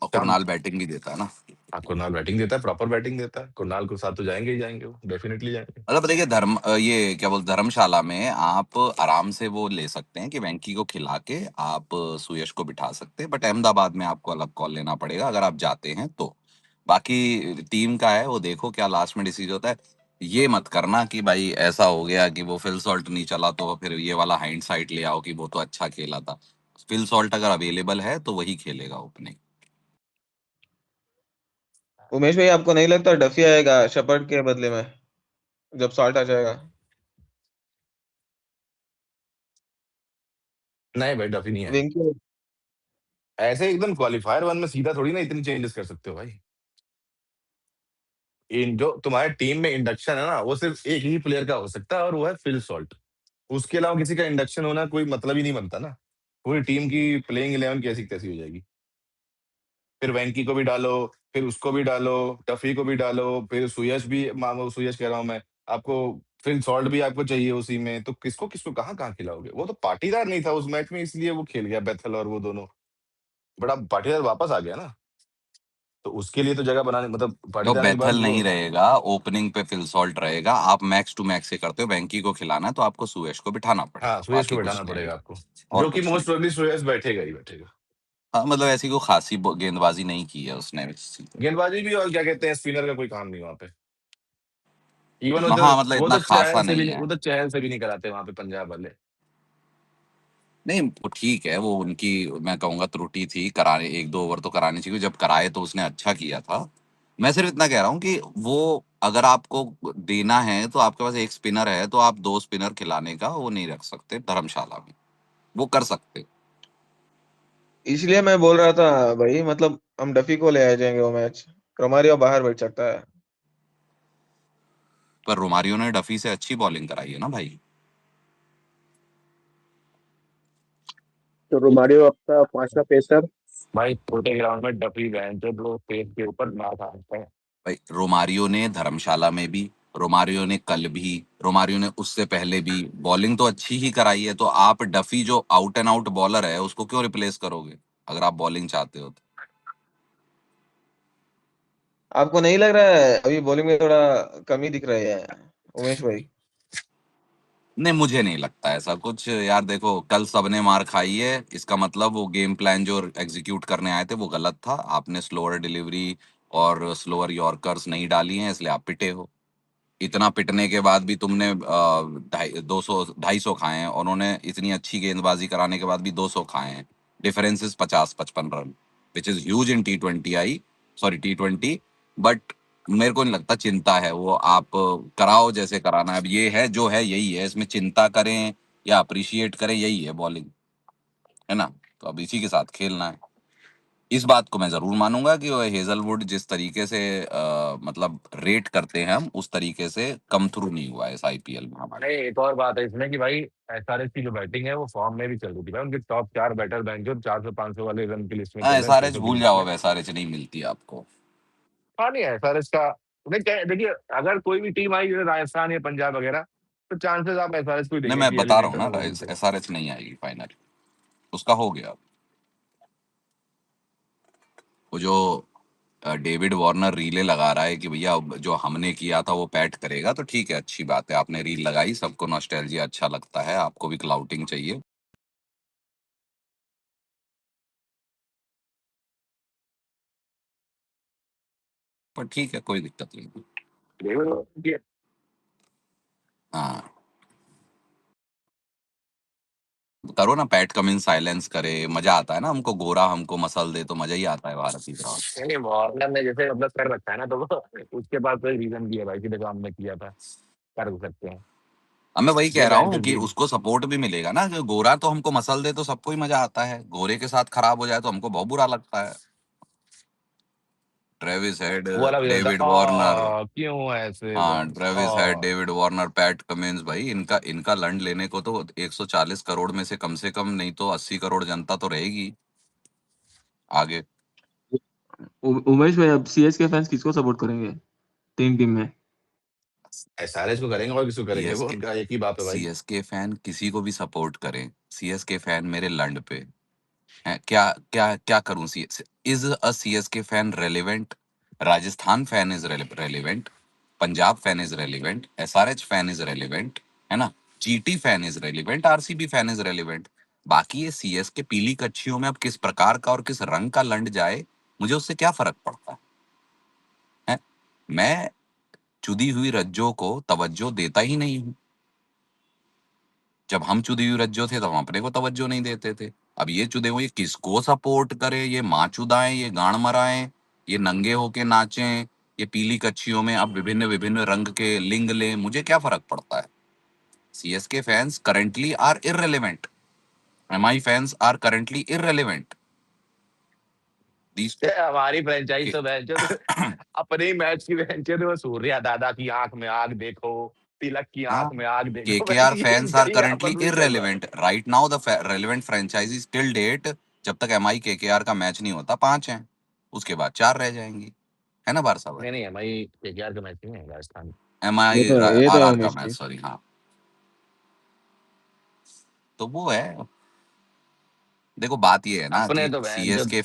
और शाम कुरनाल बैटिंग भी देता है ना। कुरनाल बैटिंग देता है, प्रॉपर बैटिंग देता है। कुरनाल के साथ तो जाएँगे ही जाएँगे वो, डेफिनिटली जाएँगे। मतलब देखिए, ये क्या बोलते, धर्मशाला में आप आराम से वो ले सकते हैं कि वेंकी को खिला के आप सुयश को बिठा सकते हैं, बट अहमदाबाद में आपको अलग कॉल लेना पड़ेगा अगर आप जाते हैं तो। बाकी टीम का है, वो देखो क्या लास्ट में डिसीजन होता है। ये मत करना कि भाई ऐसा हो गया कि वो फिल सॉल्ट नहीं चला तो फिर ये वाला हाइंडसाइट ले आओ कि वो तो अच्छा खेला था। फिल सॉल्ट अगर अवेलेबल है तो वही खेलेगा ओपनिंग। उमेश भाई आपको नहीं लगता डफी आएगा शेपर्ड के बदले में जब सॉल्ट आ जाएगा? नहीं भाई डफी नहीं आएगा। वेंकी ऐसे एकदम क्वालीफायर 1 में सीधा थोड़ी ना इतनी चेंजेस कर सकते हो भाई। इन जो तुम्हारे टीम में इंडक्शन है ना, वो सिर्फ एक ही प्लेयर का हो सकता है और वो है फिल सॉल्ट। उसके अलावा किसी का इंडक्शन होना कोई मतलब ही नहीं बनता ना। पूरी टीम की प्लेइंग 11 कैसी की तैसी हो जाएगी। फिर वेंकी को भी डालो, फिर उसको भी डालो, टफी को भी डालो, फिर सुयश भी मानो सुयश कह रहा हूँ मैं, आपको फिर सॉल्ट भी आपको चाहिए उसी में, तो किसको-किसको कहाँ-कहाँ खिलाओगे? वो तो पाटीदार नहीं था उस मैच में इसलिए वो खेल गया बेथल और वो दोनों। बट अब पाटीदार वापस आ गया ना, तो उसके लिए तो जगह बनानी मतलब तो पाटीदार के बेथल बाद वो नहीं रहेगा, ओपनिंग पे फिल सॉल्ट रहेगा। आप मैक्स टू मैक्स से करते हो, वेंकी को खिलाना है तो आपको सुयश को बिठाना हाँ, पड़ेगा, सुयश को बाकी बैठाना कुछ नहीं पड़ेगा है। आपको, और जो कि कुछ मोस्ट नहीं। प्रोबेबली सुयश बैठेगा ही बैठेगा। हाँ मतलब ऐसी कोई खासी गेंदबाजी नहीं की है उसने। गेंदबाजी भी और क्या कहते हैं स्पिनर का कोई काम नहीं वहाँ पे। इवन हाँ मतलब इतना खासा नहीं है। वो तो चहल से भी नहीं कराते वहाँ पे पंजाब वाले। नहीं वो ठीक है, वो उनकी मैं कहूंगा त्रुटि थी, कराने एक दो ओवर तो करानी चाहिए, जब कराए तो उसने अच्छा किया था। मैं सिर्फ इतना कह रहा हूँ कि वो अगर आपको देना है तो आपके पास एक स्पिनर है, तो आप दो स्पिनर खिलाने का वो नहीं रख सकते धर्मशाला में, वो कर सकते। इसलिए मैं बोल रहा था भाई मतलब हम डफी को ले आ जाएंगे वो मैच, रोमारियो बाहर बैठ सकता है। पर रोमारियो ने डफी से अच्छी बॉलिंग कराई है ना भाई। तो रोमारियो आपका 5वां पेसर। भाई छोटे ग्राउंड में डफी बैंड पे दो पेस के ऊपर ना सकते हैं। भाई रोमारियो ने धर्मशाला में भी, रोमारियो ने कल भी, रोमारियो ने उससे पहले भी बॉलिंग तो अच्छी ही कराई है। तो आप डफी जो आउट एंड आउट बॉलर है उसको क्यों रिप्लेस करोगे अगर आप बॉलिंग चाहते हो तो। आपको नहीं लग रहा है अभी बॉलिंग में थोड़ा कमी दिख रही है उमेश भाई? नहीं मुझे नहीं लगता ऐसा कुछ यार। देखो कल सबने मार खाई है, इसका मतलब वो गेम प्लान जो एग्जीक्यूट करने आए थे वो गलत था। आपने स्लोअर डिलीवरी और स्लोअर यॉर्कर्स नहीं डाली हैं, इसलिए आप पिटे हो। इतना पिटने के बाद भी तुमने 200 250 खाए हैं, और उन्होंने इतनी अच्छी गेंदबाजी कराने के बाद भी 200 खाए हैं। Difference is 50-55 run, which is huge in T20। But मेरे को नहीं लगता चिंता है वो। आप कराओ जैसे कराना है। अब ये है जो है यही है, इसमें चिंता करें या अप्रिशिएट करें, यही है बॉलिंग, है ना। तो अब इसी के साथ खेलना है। इस बात को मैं जरूर मानूंगा कि वो हेजलवुड जिस तरीके से मतलब रेट करते हैं हम, उस तरीके से कम थ्रू नहीं हुआ है इस आईपीएल में हमारे। अरे एक और बात है इसमें कि भाई एसआरएच की जो बैटिंग है वो फॉर्म में भी चल रही थी भाई। उनके टॉप 4 बैटर बैंक जो 400-500 वाले रन की लिस्ट में चल रहे हैं, एसआरएच 600 की भूल लिस्ट जाओ, में। अब एसआरएच नहीं मिलती आपको। हाँ नहीं एसआरएच का देखिए, अगर कोई भी टीम आई जैसे राजस्थान या पंजाब वगैरह, तो चांसेस आप एसआरएच को ही नहीं, देंगे मैं कि बता रहा हूँ एलिमिनेटर में ना, वो जीतेगा। एसआरएच नहीं आएगी फाइनल, उसका हो गया। वो जो डेविड वार्नर रीले लगा रहा है कि भैया अब जो हमने किया था वो पैट करेगा, तो ठीक है, अच्छी बात है, आपने रील लगाई, सबको नॉस्टैल्जिया अच्छा लगता है, आपको भी क्लाउटिंग चाहिए। पर ठीक है, कोई दिक्कत नहीं। हाँ, करो ना, पैट कमिंस साइलेंस करे, मजा आता है ना हमको। गोरा हमको मसल दे तो मजा ही आता है भारत की तरफ। नहीं वार्नर ने जैसे मतलब कर रखा है ना, तो वो उसके पास कोई रीजन भी है भाई कि देखो हमने किया था, कर भी सकते हैं। अब मैं वही ये कह रहा हूँ बेंचेस कि भी उसको सपोर्ट भी मिलेगा ना, कि गोरा तो हमको मसल दे तो सबको ही मजा आता है, गोरे के साथ खराब हो जाए तो हमको बहुत बुरा लगता है। ट्रेविस हेड, वो वाला भी होता डेविड वार्नर। क्यों ऐसे हाँ, बस Travis head, David Warner, PAT Cummins, भाई इनका इनका लंड लेने को तो 140 करोड़ में से कम नहीं तो 80 करोड़ जनता तो रहेगी आगे। उमेश भाई, अब सीएस के फैंस किसको सपोर्ट करेंगे तीन टीम में? एसआरएच को करेंगे और किसको करेंगे, वो सीएसके उनका एक ही बात है भाई। सीएसके फैन किसी को भी सपोर्ट करें, सीएसके फैन मेरे लंड पे हैं। क्या क्या क्या करूं? See is a CSK fan relevant? Rajasthan fan is relevant, Punjab fan is relevant, SRH fan is relevant, है ना, GT fan is relevant, RCB fan is relevant. बाकी ये सीएसके पीली कच्छियों में अब किस प्रकार का और किस रंग का लंड जाए, मुझे उससे क्या फर्क पड़ता है? मैं चुदी हुई रज्जों को तवज्जो देता ही नहीं हूं। जब हम चुदी हुई रज्जो थे तब हम अपने को तवज्जो नहीं देते थे। अब ये चुदे हुए किसको सपोर्ट करे, ये माँ चुदाएं, ये गांड मराएं, ये नंगे होके नाचें, ये पीली कच्छियों में अब विभिन्न विभिन्न रंग के लिंग लें, मुझे क्या फर्क पड़ता है? CSK fans currently are irrelevant, MI fans are currently irrelevant. These हमारी फ्रेंचाइज तो बेंचो तो अपने ही मैच की बेंचो तो वो सूर्या दादा की आंख में आग देखो, तिलक की हाँ, आंख में आग देखो, केकेआर वैसे ही फैंस इनका आर ही करंटली आपस में चल रहा है। Irrelevant right now. The relevant franchises till date, जब तक एमआई केकेआर का मैच नहीं होता 5 हैं, उसके बाद 4 रह जाएंगी, है ना बारसा भाई? नहीं भाई केकेआर का मैच नहीं है राजस्थान। एमआई ये तो है आरआर का उमेश मैच, जी। सॉरी, हाँ। तो वो है, देखो बात ये है ना अपने कि तो बेंचो मैच अलग ही सीएसके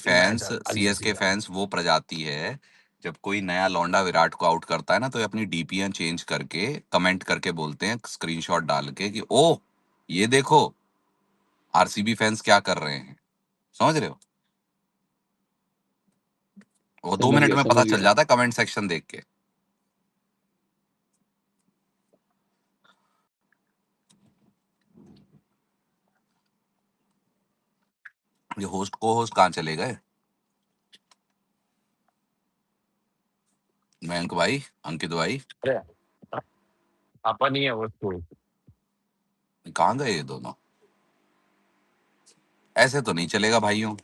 सीन है। फैंस वो प्रजाति है, जब कोई नया लौंडा विराट को आउट करता है ना, तो ये अपनी डीपीएन चेंज करके कमेंट करके बोलते हैं, स्क्रीनशॉट डाल के, कि ओ ये देखो आरसीबी फैंस क्या कर रहे हैं, समझ रहे हो? वो 2 मिनट में पता समझ चल गया। जाता है कमेंट सेक्शन देख के। ये होस्ट को होस्ट कहाँ चले गए? मयंक भाई, अंकित भाई, अरे अपन ही है वो तो। कहाँ गए ये दोनों? ऐसे तो नहीं चलेगा भाइयों।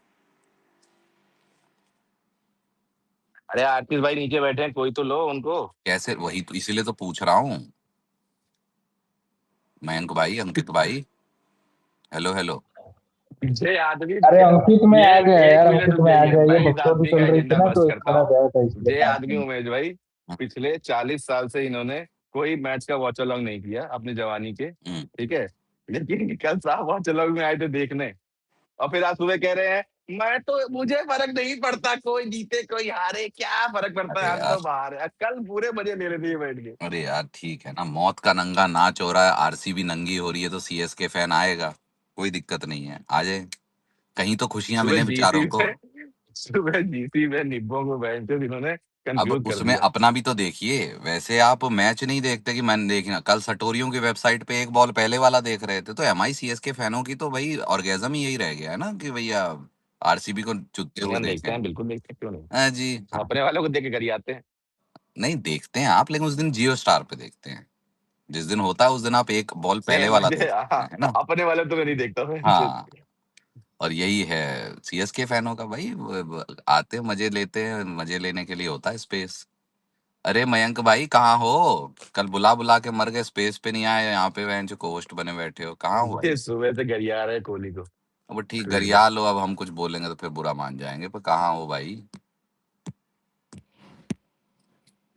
अरे आतिश भाई नीचे बैठे हैं, कोई तो लो उनको। कैसे? वही तो, इसीलिए तो पूछ रहा हूँ। मयंक भाई, अंकित भाई, हेलो हेलो। ये आदमी अरे अंकित में ये आ गया एक यार, मिनट अंकित में आ रुकिए, गया, ये मैं इस बकचोदी आदमी चल का रही थी एजेंडा ना बस तो करता खाना हूँ। गया था इसलिए ये पास आदमी में। उमेश भाई पिछले 40 साल से इन्होंने कोई मैच का वॉच अलॉन्ग नहीं किया अपनी जवानी के, हम्म, ठीक है, लेकिन कल साहब वॉच अलॉन्ग में आए थे देखने, और फिर आज सुबह कह रहे हैं मैं तो मुझे फर्क नहीं पड़ता कोई जीते कोई हारे, क्या फर्क पड़ता अरे है, हम तो यार, बाहर है। कल पूरे मजे ले रहे थे ये बैठ के। अरे यार ठीक है ना, मौत का नंगा नाच हो रहा है, आरसीबी नंगी हो रही है, तो सीएसके फैन आएगा, कोई दिक्कत नहीं है, आ जाए, कहीं तो खुशियां सुबह मिले जीसी बेचारों को। में सुबह जीसी में निब्बों को बैठ इन्होंने अब कंफ्यूज कर उसमें दिया। अपना भी तो देखिए, वैसे आप मैच नहीं देखते कि मैंने देखना, कल सटोरियों की वेबसाइट पे एक बॉल पहले वाला देख रहे थे, तो एमआई सीएसके फैनों की तो भाई ऑर्गेजम ही यही रह गया है ना कि भैया आरसीबी को चुतते नहीं हुए हम देखते देखें। हैं, बिल्कुल देखते हैं, क्यों नहीं। हाँ जी, हम अपने वालों को देख के घर ही आते हैं। नहीं देखते हैं आप, लेकिन उस दिन जियो स्टार पे देखते हैं। जिस दिन होता है उस दिन आप एक बॉल पहले नहीं वाला मुझे देखते हैं, है ना? अपने वाले तो मैं नहीं देखता मैं। हाँ, और यही है सीएसके फैनों का भाई, आते हैं मजे लेते हैं, मजे लेने के लिए होता है स्पेस। अरे मयंक भाई कहाँ हो? कल बुला बुला के मर गए, स्पेस पे नहीं आए, यहाँ पे वह जो कोस्ट बने बैठे हो, कहाँ हो भाई? मुझे सुबह से घर ही आ रहा है कोहली को अब ठीक ट्रेड पे। गरिया लो, अब हम कुछ बोलेंगे तो फिर बुरा मान जाएंगे, पर कहाँ हो भाई?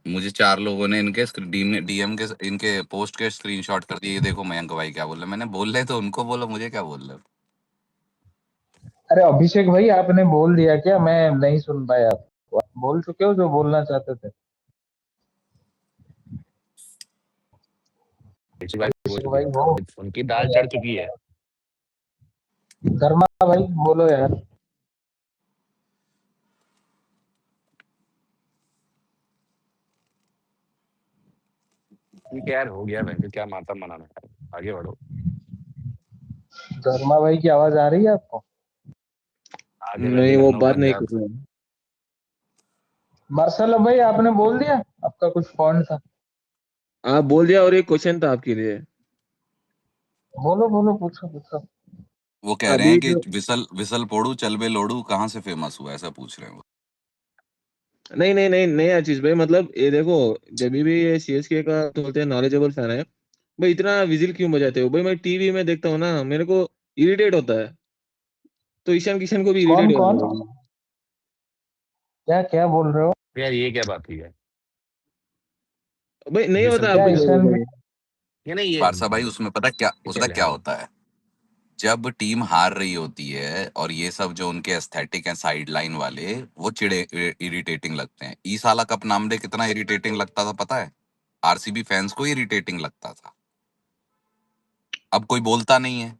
मुझे 4 लोगों ने इनके डीएम के इनके पोस्ट के स्क्रीनशॉट कर दिए, ये देखो मयंक भाई क्या बोल रहे हैं। मैंने बोल रहे तो उनको बोलो, मुझे क्या बोल रहे हो? अरे अभिषेक भाई आपने बोल दिया क्या? मैं नहीं सुन पाया। आप बोल चुके हो जो बोलना चाहते थे। अभिषेक भाई बोल अभिषेक चुके भाई हैं, हो उनकी दाल चढ़ चुकी है। धर्मा भाई बोलो यार। ठीक है यार, हो गया बहन, क्या माता मनाना है, आगे बढ़ो। धर्मा भाई की आवाज आ रही है आपको? आगे नहीं, वैसे वो लखनऊ बात नहीं पंजाब। कर रहे हैं। मार्शल भाई आपने बोल दिया? आपका कुछ पॉइंट था? आप बोल दिया, और एक क्वेश्चन था आपके लिए। बोलो बोलो, पूछो पूछो। वो कह रहे अभी हैं कि जो विसल विसल पोड़ू चलबे लोड़ू कहाँ से फेमस हुआ, ऐसा पूछ रहे हैं वो। नहीं नहीं नहीं नहीं आशीष भाई, मतलब ये देखो, जब भी ये सीएसके का तो बोलते हैं नॉलेजेबल फैन है भाई, इतना विजिल क्यों बजाते हो भाई? मैं टीवी में देखता हूँ ना, मेरे को इरिटेट होता है, तो ईशान किशन को भी इरिटेट कौन होने कौन? लगी। क्या क्या बोल रहे हो? यार ये क्या बात हुई है? भाई नहीं विसल होता क्या आपको पोड़ू, जब ईशान भाई? ये नहीं ये पारसा भाई उसमें पता चले क्या हाँ। होता है, जब टीम हार रही होती है और ये सब जो उनके एस्थेटिक हैं साइड लाइन वाले, वो चिड़े इरिटेटिंग लगते हैं। ई साला कप नामडे कितना इरिटेटिंग लगता था पता है? आरसीबी फैंस को इरिटेटिंग लगता था। अब कोई बोलता नहीं है।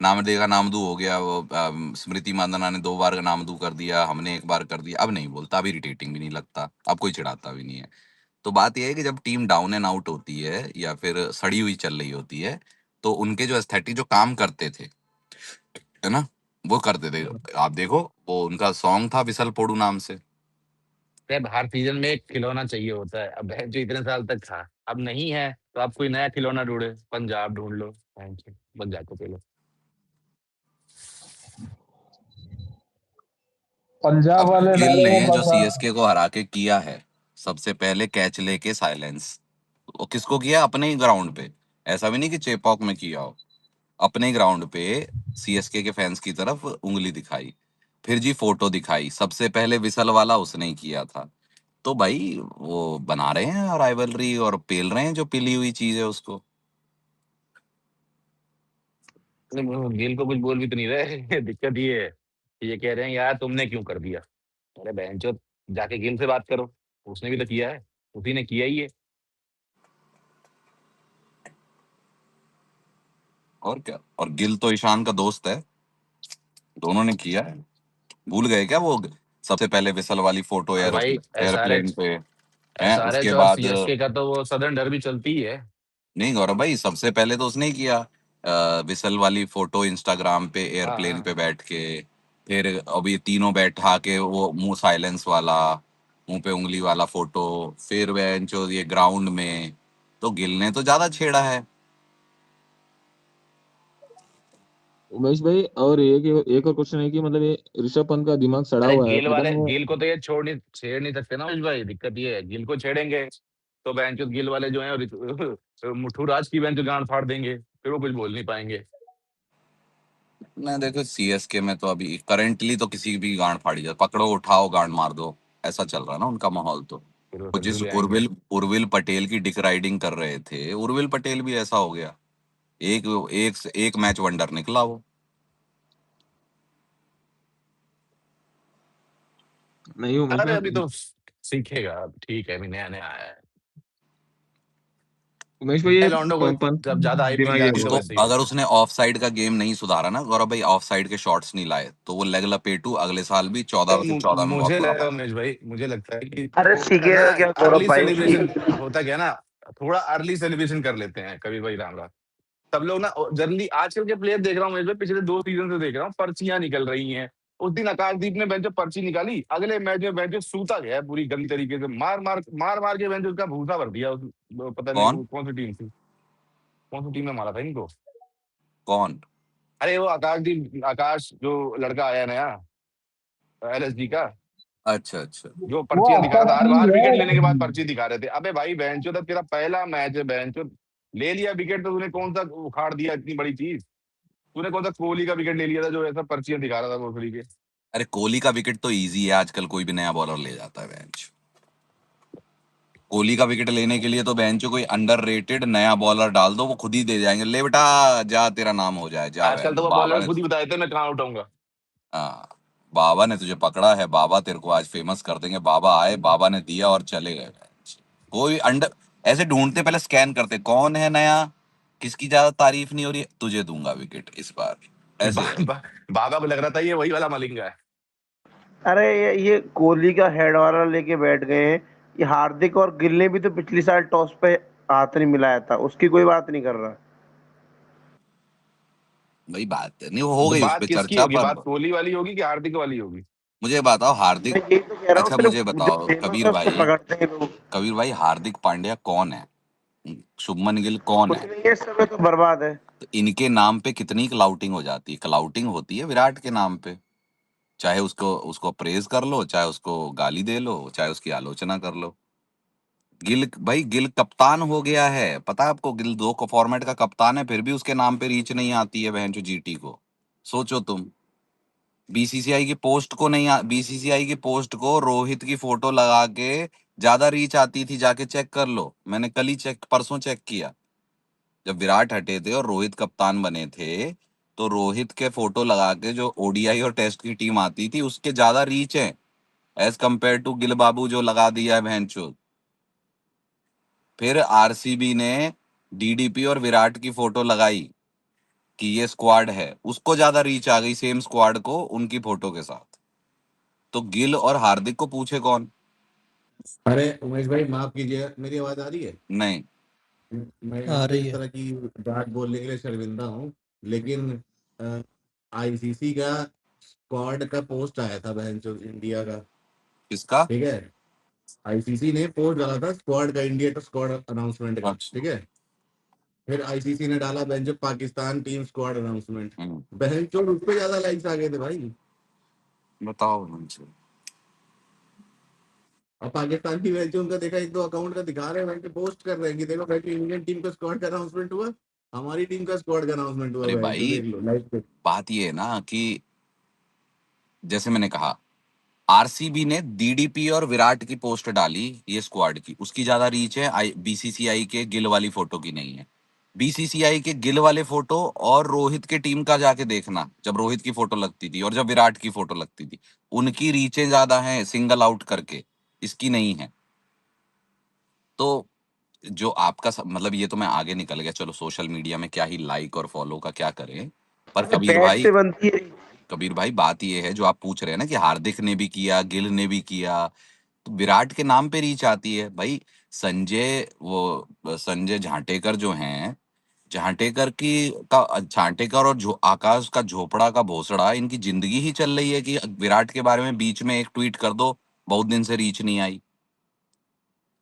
नामदे का नामदू हो गया, वो स्मृति मांदना ने 2 बार का नामदू कर दिया, हमने 1 बार कर दिया, अब नहीं बोलता, अब इरिटेटिंग भी नहीं लगता, अब कोई चिढ़ाता भी नहीं है। तो बात यह है कि जब टीम डाउन एंड आउट होती है या फिर सड़ी हुई चल रही होती है, तो उनके जो एस्थेटिक जो काम करते थे, है ना, वो करते थे। आप देखो, वो उनका सॉन्ग था विसल पोडू नाम से। यार हर सीजन में एक खिलौना चाहिए होता है, अब बहन जो इतने साल तक था, अब नहीं है तो आप कोई नया खिलौना ढूंढे, पंजाब ढूंढ लो, बहन चो, पंजाब को पहले। पंजाब अब वाले गिल डाले ने हैं जो बस सीएसके को हरा के किया है, सबसे पहले कैच लेके साइलेंस, वो किसको किया? अपने ही ग्राउंड पे। ऐसा भी नहीं कि चेपॉक में किया हो, अपने ग्राउंड पे सीएसके के फैंस की तरफ उंगली दिखाई, फिर जी फोटो दिखाई, सबसे पहले विसल वाला उसने ही किया था। तो भाई वो बना रहे हैं राइवलरी और पेल रहे हैं जो पिली हुई चीज है उसको। वो गिल को कुछ बोल भी तो नहीं रहे। दिक्कत ये है कि ये कह रहे हैं यार तुमने क्यों कर दिया। अरे बहन चो, जाके गिल से बात करो, उसने भी तो किया है, उसी ने किया ही है। और क्या, और गिल तो ईशान का दोस्त है, दोनों ने किया है। भूल गए क्या वो सबसे पहले विसल वाली फोटो और एयर भाई एयरप्लेन पे है, उसके एसआरएच और बाद सीएसके का तो वो सदर्न डर्बी चलती ही है। नहीं गौरव भाई, सबसे पहले तो उसने ही किया विसल वाली फोटो इंस्टाग्राम पे हाँ एयरप्लेन हाँ। पे बैठ के। फिर अभी तीनों बैठा के वो मुंह साइलेंस वाला, मुंह पे उंगली वाला फोटो, फिर वह जो ये ग्राउंड में, तो गिल ने तो ज्यादा छेड़ा है। उमेश भाई, और एक और क्वेश्चन है कि मतलब ये ऋषभ पंत का दिमाग सड़ा अरे हुआ है, पता नहीं वो। गिल को तो ये छेड़ नहीं सकते ना उमेश भाई, दिक्कत ये है गिल को छेड़ेंगे तो बहन चो गिल वाले जो है मुठू राज की बहन जो गांड फाड़ देंगे, फिर वो कुछ बोल नहीं पाएंगे। मैं देखो सीएसके में तो अभी करंटली तो किसी की भी गांड फाड़ी जाए, पकड़ो उठाओ गांड मार दो, ऐसा चल रहा है ना उनका माहौल। तो फिर वो वो ससुर जिस ले आएंगे। उर्विल पटेल की डिक राइडिंग कर रहे थे, उर्विल पटेल भी ऐसा हो गया। एक एक एक मैच वंडर निकला वो। नहीं उमेश अरे अभी भाई, तो सीखेगा, अब ठीक है, अभी नया नया आया है। उमेश भाई ये लॉन्डो को जब ज्यादा हाइप मिल दिमागी है जाती तो उसको बहुत। वैसे ही है। अगर उसने ऑफ साइड का गेम नहीं सुधारा ना गौरव भाई, ऑफ साइड के शॉट्स नहीं लाए, तो वो लेग लपेटू अगले साल भी 14 तो से 14 में बहुत मुझे बुरा लगता मार। उमेश भाई, मुझे लगता है कि अरे वो क्या ना, सीखेगा क्या गौरव अर्ली भाई सेलिब्रेशन होता क्या ना, थोड़ा अर्ली सेलिब्रेशन कर लेते हैं कभी भाई राम राम। सब लोग ना जल्दी, आजकल के प्लेयर देख रहा हूँ उमेश भाई, पिछले 2 सीजन से देख रहा हूँ, पर्चियां निकल रही हैं। उस दिन आकाशदीप ने बेंच पे पर्ची निकाली, अगले मैच में बेंच पे सूता गया है पूरी गंदी तरीके से, मार मार के बेंच उसका भूसा भर दिया वो पता नहीं कौन कौन सी टीम थी, कौन सी टीम में मारा था इनको। कौन? अरे वो आकाशदीप, आकाश जो लड़का आया नया एलएसजी का, अच्छा अच्छा। जो वो पर्चियां दिखा आपका रहा था, हर ही बार विकेट लेने के बाद है। पर्ची दिखा रहे थे। अबे भाई बेंचो, तब तेरा पहला मैच है बेंचो, ले लिया विकेट तो तूने कौन सा उखाड़ दिया इतनी बड़ी चीज। तूने कौन सा कोहली का विकेट ले लिया था जो ऐसा पर्चियां दिखा रहा था भोसड़ी के। अरे कोहली का विकेट तो इजी है, आजकल कोई भी नया बॉलर ले जाता है बेंच। कोहली का विकेट लेने के लिए तो बेंच कोई अंडररेटेड नया बॉलर डाल दो, वो खुद ही दे जाएंगे, ले बेटा जा तेरा नाम हो जाए, जा आजकल बेंच तो वो बाबा बॉलर ने। खुद ही बताए थे मैं कहाँ आउट आऊंगा। हाँ, बाबा ने तुझे पकड़ा है, बाबा तेरे को आज फेमस कर देंगे, बाबा आए, बाबा ने दिया और चले गए बेंच। कोई अंडर ऐसे ढूंढते, पहले स्कैन करते कौन है नया, किसकी ज्यादा तारीफ नहीं हो रही है, तुझे दूंगा विकेट इस बार, बा, ऐसे है। बा, बाबा को लग रहा था ये वही वाला मलिंगा है। अरे ये कोहली का हेड वाला लेके बैठ गए हैं। ये हार्दिक और गिल ने भी तो पिछली साल टॉस पे हाथ नहीं मिलाया था, उसकी कोई बात नहीं कर रहा। वही बात है, नहीं वो हो तो गई उस बात पे किसकी चर्चा होगी, पर। बात कोहली वाली होगी कि हार्दिक वाली होगी। मुझे बताओ हार्दिक, मैं यही तो कह रहा हूँ, अच्छा सिर्फ मुझे जो बताओ फेमस कबीर है उसको भाई, पकड़ते हैं लोग। कबीर भाई हार्दिक पांड्या कौन है, शुभमन गिल कौन कुछ है? नहीं है, इस समय तो बर्बाद है। तो इनके नाम पे कितनी क्लाउटिंग हो जाती है, क्लाउटिंग होती है विराट के नाम पे। चाहे उसको उसको प्रेज कर लो, चाहे उसको गाली दे लो, चाहे उसकी आलोचना कर लो। गिल भाई, गिल कप्तान हो गया है, पता है आपको, गिल 2 फॉर्मेट का कप्तान है, फिर भी उसके नाम पे रीच नहीं आती है बहन जीटी को। सोचो तुम, बीसीसीआई की पोस्ट को नहीं बीसीसीआई की पोस्ट को रोहित की फोटो लगा के ज्यादा रीच आती थी, जाके चेक कर लो, मैंने कल ही चेक, परसों चेक किया। जब विराट हटे थे और रोहित कप्तान बने थे, तो रोहित के फोटो लगा के जो ओडीआई और टेस्ट की टीम आती थी उसके ज्यादा रीच है, एज कंपेयर टू गिल बाबू जो लगा दिया है बहनचोद। फिर आरसीबी ने डीडीपी और विराट की फोटो लगाई कि ये स्क्वाड है, उसको ज्यादा रीच आ गई सेम स्क्वाड को उनकी फोटो के साथ। तो गिल और हार्दिक को पूछे कौन? अरे उमेश भाई माफ कीजिए, मेरी आवाज आ रही है? नहीं। मैं आ आपसे रही इस है। तरह की बात बोलने के लिए शर्मिंदा हूँ, लेकिन आईसीसी का स्क्वाड का पोस्ट आया था बहन इंडिया का, किसका? ठीक है? आईसीसी ने पोस्ट डाला था स्क्वाड का, इंडिया का स्क्वाड अनाउंसमेंट का, अच्छा। ठीक है? फिर आईसीसी ने डाला बहन पाकिस्तान टीम स्क्वाड अनाउंसमेंट, बहन चोद उस पर ज्यादा लाइक्स आ गए थे भाई। बताओ उनसे। अब पाकिस्तान की मैच उनका देखा, 1-2 अकाउंट का दिखा रहे हैं, पोस्ट कर रहे हैं कि देखो भाई इंडियन टीम का स्क्वाड का अनाउंसमेंट हुआ, हमारी टीम का स्क्वाड का अनाउंसमेंट हुआ, अरे बहन भाई देख लो लाइव पे। बात ये है ना कि जैसे मैंने कहा, आरसीबी ने डीडीपी और विराट की पोस्ट डाली ये स्क्वाड की, उसकी ज्यादा रीच है बीसीसीआई के गिल वाली फोटो की नहीं है। बीसीसीआई के गिल वाले फोटो और रोहित के टीम का जाके देखना, जब रोहित की फोटो लगती थी और जब विराट की फोटो लगती थी, उनकी रीचें ज्यादा हैं सिंगल आउट करके, इसकी नहीं है। तो जो आपका मतलब ये तो मैं आगे निकल गया, चलो सोशल मीडिया में क्या ही लाइक और फॉलो का क्या करें, पर अरे बैट से बनती है। कबीर भाई बात ये है जो आप पूछ रहे हैं ना कि हार्दिक ने भी किया, गिल ने भी किया, तो विराट के नाम पे रीच आती है भाई। संजय झांटेकर जो हैं, झांटेकर की का झांटेकर और आकाश का झोपड़ा का भोसड़ा, इनकी जिंदगी ही चल रही है कि विराट के बारे में बीच में एक ट्वीट कर दो, बहुत दिन से रीच नहीं आई,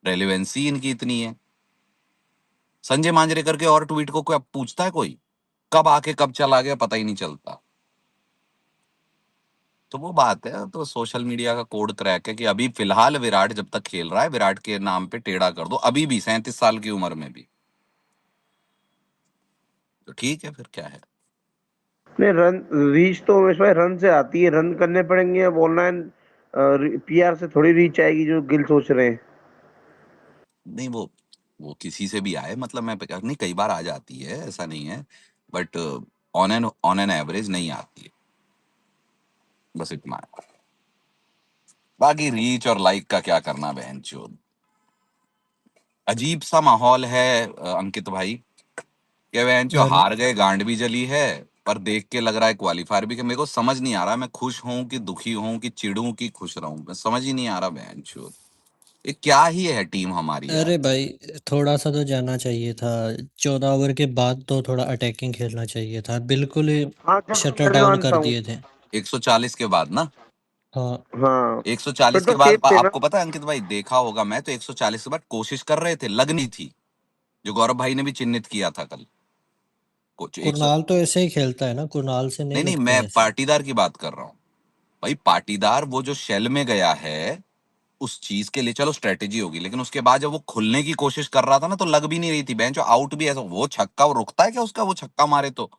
रेलेवेंसी इनकी इतनी है। संजय मांजरेकर के और ट्वीट को कोई अब पूछता है कोई? कब आके कब चला गया पता ही नहीं चलता। तो वो बात है, तो सोशल मीडिया का कोड क्रैक है कि अभी फिलहाल विराट जब तक खेल रहा है, विराट के नाम पे टेढ़ा कर दो, अभी भी 37 साल की उम्र में भी, तो ठीक है फिर क्या है। नहीं, रन रीच तो उमेश भाई रन से आती है, रन करने पड़ेंगे। अब ऑनलाइन पीआर से थोड़ी रीच आएगी जो गिल सोच रहे हैं। नहीं वो किसी से भी आए, मतलब मैं नहीं, कई बार आ जाती है, ऐसा नहीं है, बट ऑन एन एवरेज नहीं आती है, बस इतना है। बाकी रीच और लाइक का क्या करना बहन चोद। अजीब सा माहौल है अंकित भाई, कि वह जो और हार गए गांड भी जली है, पर देख के लग रहा है क्वालिफायर भी, कि मेरे को समझ नहीं आ रहा मैं खुश हूं कि दुखी हूं कि चिढ़ूं कि खुश रहूं, मैं समझ ही नहीं आ रहा बहन चोद। ये क्या ही है टीम हमारी यार। अरे भाई थोड़ा सा तो जाना चाहिए था, 14 ओवर के बाद तो थोड़ा अटैकिंग खेलना चाहिए था, बिल्कुल हाँ चलो शटर मैं भी डाउन मानता कर हूँ। दिए थे। 140 के बाद ना, हाँ हाँ 140 फिर के तो बाद सेफ थे ना। आपको पता है अंकित भाई, देखा होगा मैं तो 140 के बाद कोशिश कर रहे थे, लगनी थी, जो गौरव भाई ने भी चिन्हित किया था कल। कुछ 100, कुरनाल तो ऐसे ही खेलता है ना, कुरनाल से नहीं नहीं नहीं लगते मैं हैं ऐसे। पाटीदार की बात कर रहा हूँ भाई। पाटीदार वो जो शेल में गया है उस चीज के लिए चलो स्ट्रेटेजी होगी, लेकिन उसके बाद जब वो खुलने की कोशिश कर रहा था ना तो लग भी नहीं रही थी बेंच, आउट भी ऐसा, वो छक्का वो रुकता है क्या उसका, वो छक्का मारे तो।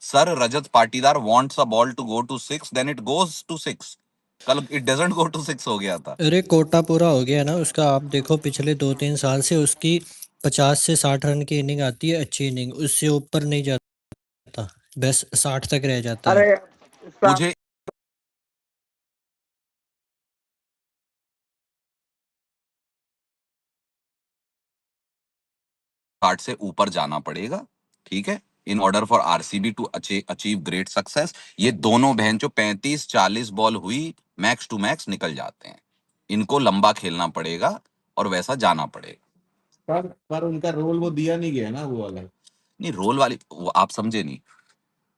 Sir Rajat Patidar wants a ball to go to six, then it goes to six. कल it doesn't go to six हो गया था। अरे कोटा पूरा हो गया ना उसका, आप देखो पिछले 2-3 साल से उसकी 50 से 60 रन की इनिंग आती है, अच्छी इनिंग, उससे ऊपर नहीं जाता, बस 60 तक रह जाता है। अरे उसका मुझे 60 से ऊपर जाना पड़ेगा, ठीक है, in order for RCB to achieve great success. ये दोनों बहन जो 35-40 बॉल हुई मैक्स टू मैक्स निकल जाते हैं, इनको लंबा खेलना पड़ेगा और वैसा जाना पड़ेगा। पर उनका रोल वो दिया नहीं गया ना वो वाला। नहीं रोल वाली वो आप समझे नहीं,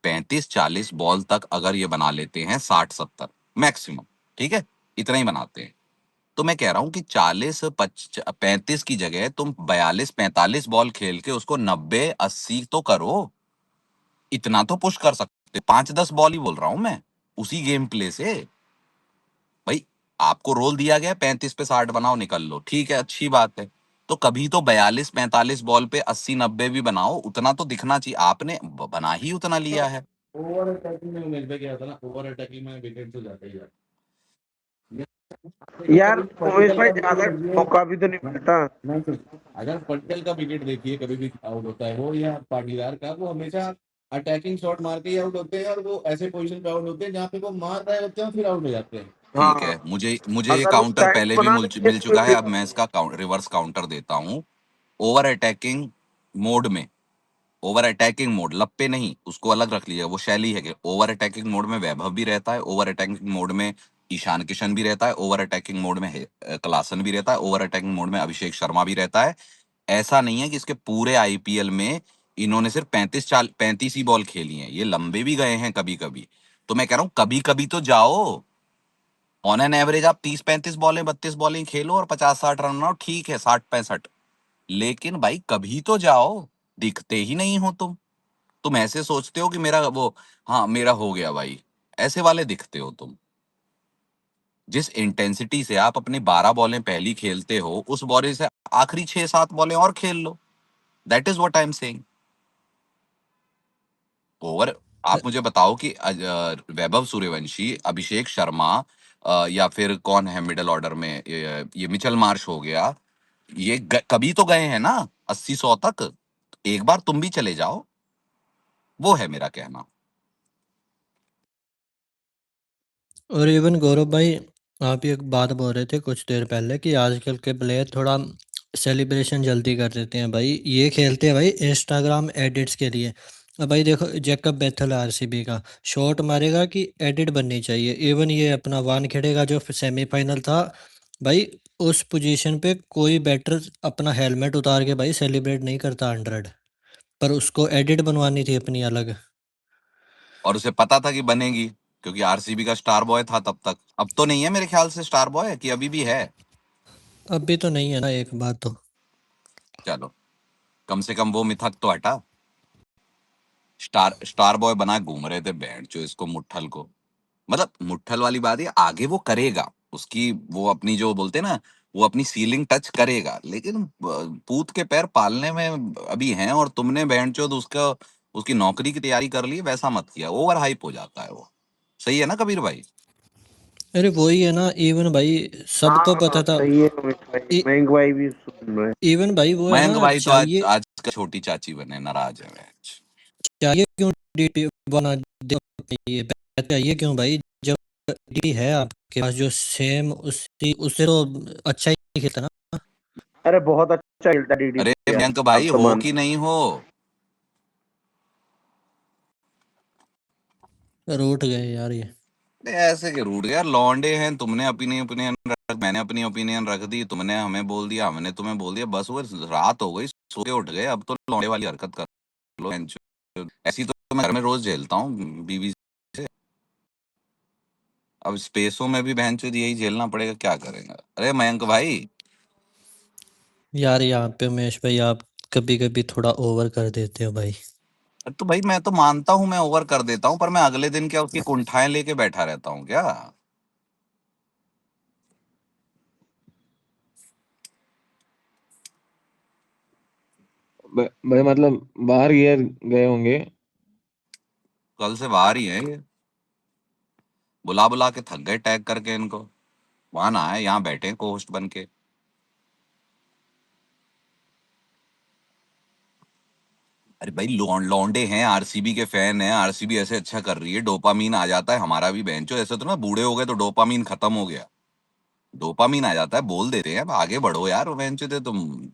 35-40 बॉल तक अगर ये बना लेते हैं, 60-70 मैक्सिमम, ठीक है, इतना ही बनाते हैं। तो मैं कह रहा हूं कि 35 की जगह तुम 42-45 बॉल खेल के उसको 90-80 तो करो, इतना तो पुश कर सकते। 5-10 बॉल ही बोल रहा हूं मैं, उसी गेम प्ले से। भाई आपको रोल दिया गया 35 पे 60 बनाओ निकल लो, ठीक है, अच्छी बात है। तो कभी तो 42-45 बॉल पे 80-90 भी बनाओ, उतना तो दिखना चाहिए। आपने बना ही उतना लिया है। ओवर अटैकिंग में मिल पे क्या था ना, ओवर अटैकिंग में विकेट तो जाता ही जाता है। यार कभी उमेश पटेल भाई का विकेट ज्यादा देखिए, मौका भी तो नहीं मिलता। नहीं तो अगर पटेल का विकेट देखिए कभी भी आउट होता है वो, या पाटीदार का, वो हमेशा अटैकिंग शॉट मार के ही आउट होते हैं, और वो ऐसे पोजीशन पे आउट होते हैं जहाँ पे वो मार रहे होते हैं फिर आउट हो जाते हैं। ठीक है, हाँ मुझे मुझे ये अगर वो काउंटर टाइम पहले भी बना मिल लेते मिल तो चुका है, कोई अब मैं इसका रिवर्स काउंटर देता हूँ। ओवर अटैकिंग मोड में, ओवर अटैकिंग मोड लप्पे नहीं, उसको अलग रख लिया, वो शैली है कि ओवर अटैकिंग मोड में वैभव भी रहता है, ओवर अटैकिंग मोड में ईशान किशन भी रहता है, ओवर अटैकिंग मोड में क्लासन भी रहता है, ओवर अटैकिंग मोड में अभिषेक शर्मा भी रहता है। ऐसा नहीं है कि इसके पूरे आईपीएल में इन्होंने सिर्फ 35 ही बॉल खेली हैं, ये लंबे भी गए हैं कभी कभी। तो मैं कह रहा हूँ कभी कभी तो जाओ, ऑन एन एवरेज आप 30-35 बॉलें 32 बॉलें खेलो और 50-60 रन बनाओ, ठीक है, 60-65, लेकिन भाई कभी तो जाओ। दिखते ही नहीं हो तुम ऐसे सोचते हो कि मेरा वो, हाँ मेरा हो गया भाई, ऐसे वाले दिखते हो तुम। जिस इंटेंसिटी से आप अपनी 12 बॉलें पहली खेलते हो, उस बॉल से आखिरी 6-7 बॉलें और खेल लो। That is what I am saying. Over, आप मुझे बताओ कि वैभव सूर्यवंशी, अभिषेक शर्मा, या फिर कौन है मिडिल ऑर्डर में, ये मिचेल मार्श हो गया, ये कभी तो गए हैं ना 80-100 तक। एक बार तुम भी चले जाओ, वो है मेरा कहना। और इवन गौरव भाई, आप एक बात बोल रहे थे कुछ देर पहले कि आजकल के प्लेयर थोड़ा सेलिब्रेशन जल्दी कर देते हैं, भाई ये खेलते हैं भाई इंस्टाग्राम एडिट्स के लिए। अब भाई देखो जैकब बेथल आरसीबी का शॉट मारेगा कि एडिट बननी चाहिए, इवन ये अपना वानखेड़े का जो सेमीफाइनल था भाई, उस पोजीशन पे कोई बैटर अपना हेलमेट उतार के भाई सेलिब्रेट नहीं करता 100, पर उसको एडिट बनवानी थी अपनी अलग। और उसे पता था कि बनेगी, क्योंकि आरसीबी का स्टार बॉय था तब तक। अब तो नहीं है मेरे ख्याल से स्टार बॉय, कि अभी भी है। अभी तो नहीं है ना, एक बात तो। चलो, कम से कम वो मिथक तो हटा। स्टार स्टार बॉय बना घूम रहे थे बैंड जो इसको, मुट्ठल को। मतलब मुट्ठल वाली बात है, आगे वो करेगा उसकी, वो अपनी जो बोलते हैं ना, वो अपनी सीलिंग टच करेगा, लेकिन पूत के पैर पालने में अभी हैं, और तुमने बैंड चोद उसका, उसकी नौकरी की तैयारी कर ली, वैसा मत किया, ओवर हाइप हो जाता है वो। सही है ना कबीर भाई? अरे वही है ना, इवन भाई हाँ सबको हाँ पता था। सही है उमेश भाई, मयंक भाई भी सुन रहे हैं। इवन भाई वो है मयंक ना, भाई तो आज चाहिए आज का छोटी चाची बने, नाराज है मैच। चाहिए क्यों डीटी बना दे, चाहिए क्यों भाई, जब डीटी है आपके पास जो सेम उसी उससे तो अच्छा ही खेलता ना। अरे बहुत अच्छा खेलता है अरे डीडीसी यार, मयंक अब भाई तो हो मान। कि नहीं हो? रूठ गए यार ये। अरे ऐसे के रूठ यार, लौंडे हैं, तुमने अपनी ओपिनियन रख, मैंने अपनी ओपिनियन रख दी, तुमने हमें बोल दिया, हमने तुम्हें बोल दिया, बस वो रात हो गई, सो के उठ गए, अब तो लौंडे वाली हरकत कर लो। ऐसी तो मैं घर में रोज झेलता हूँ बीवी से, अब स्पेसों में भी बहनचोद यही झेलना पड़ेगा, क्या करेंगे? अरे मयंक भाई, यार यहाँ पे उमेश भाई आप कभी कभी थोड़ा ओवर कर देते हो भाई। तो भाई मैं तो मानता हूँ मैं ओवर कर देता हूँ, पर मैं अगले दिन क्या उसकी कुंठाएं लेके बैठा रहता हूँ क्या? भाई मतलब बाहर गए होंगे। कल से बाहर ही है ये, बुला बुला के थक गए टैग करके इनको, वहां ना आए, यहाँ बैठे को होस्ट बन के। अरे भाई लौंडे हैं, आरसीबी के फैन हैं, आरसीबी ऐसे अच्छा कर रही है, डोपामीन आ जाता है, हमारा भी बहनचो ऐसे तो ना बूढ़े हो गए तो डोपामीन खत्म हो गया, डोपामीन आ जाता है, बोल देते हैं अब आगे बढ़ो यार, बहनचो दे तुम।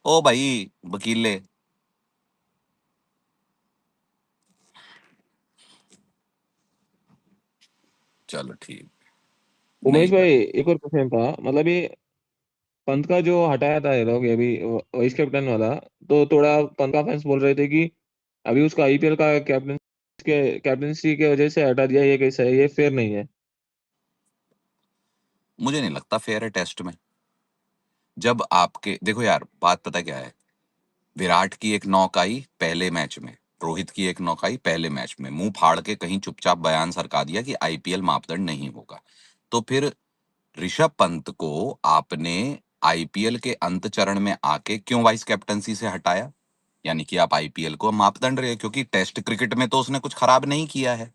ओ भाई वकीले, चलो ठीक, उमेश नहीं भाई कर। एक और क्वेश्चन था, मतलब ये पंत का जो हटाया था ये लोग, ये भी वाइस कैप्टन वाला, तो थोड़ा पंत का फैंस बोल रहे थे कि अभी उसका आईपीएल का कैप्टनसी के वजह से हटा दिया, ये कैसा है, ये फेयर नहीं है। मुझे नहीं लगता फेयर है टेस्ट में, जब आपके देखो यार बात पता क्या है, विराट की एक नॉक आई पहले मैच में, रोहित की एक नॉक आई पहले मैच में, मुंह फाड़ के कहीं चुपचाप बयान सरका दिया कि आईपीएल मापदंड नहीं होगा, तो फिर ऋषभ पंत को आपने आईपीएल के अंत चरण में आके क्यों वाइस कैप्टनसी से हटाया? यानी कि आप आईपीएल को मापदंड रहे, क्योंकि टेस्ट क्रिकेट में तो उसने कुछ खराब नहीं किया है,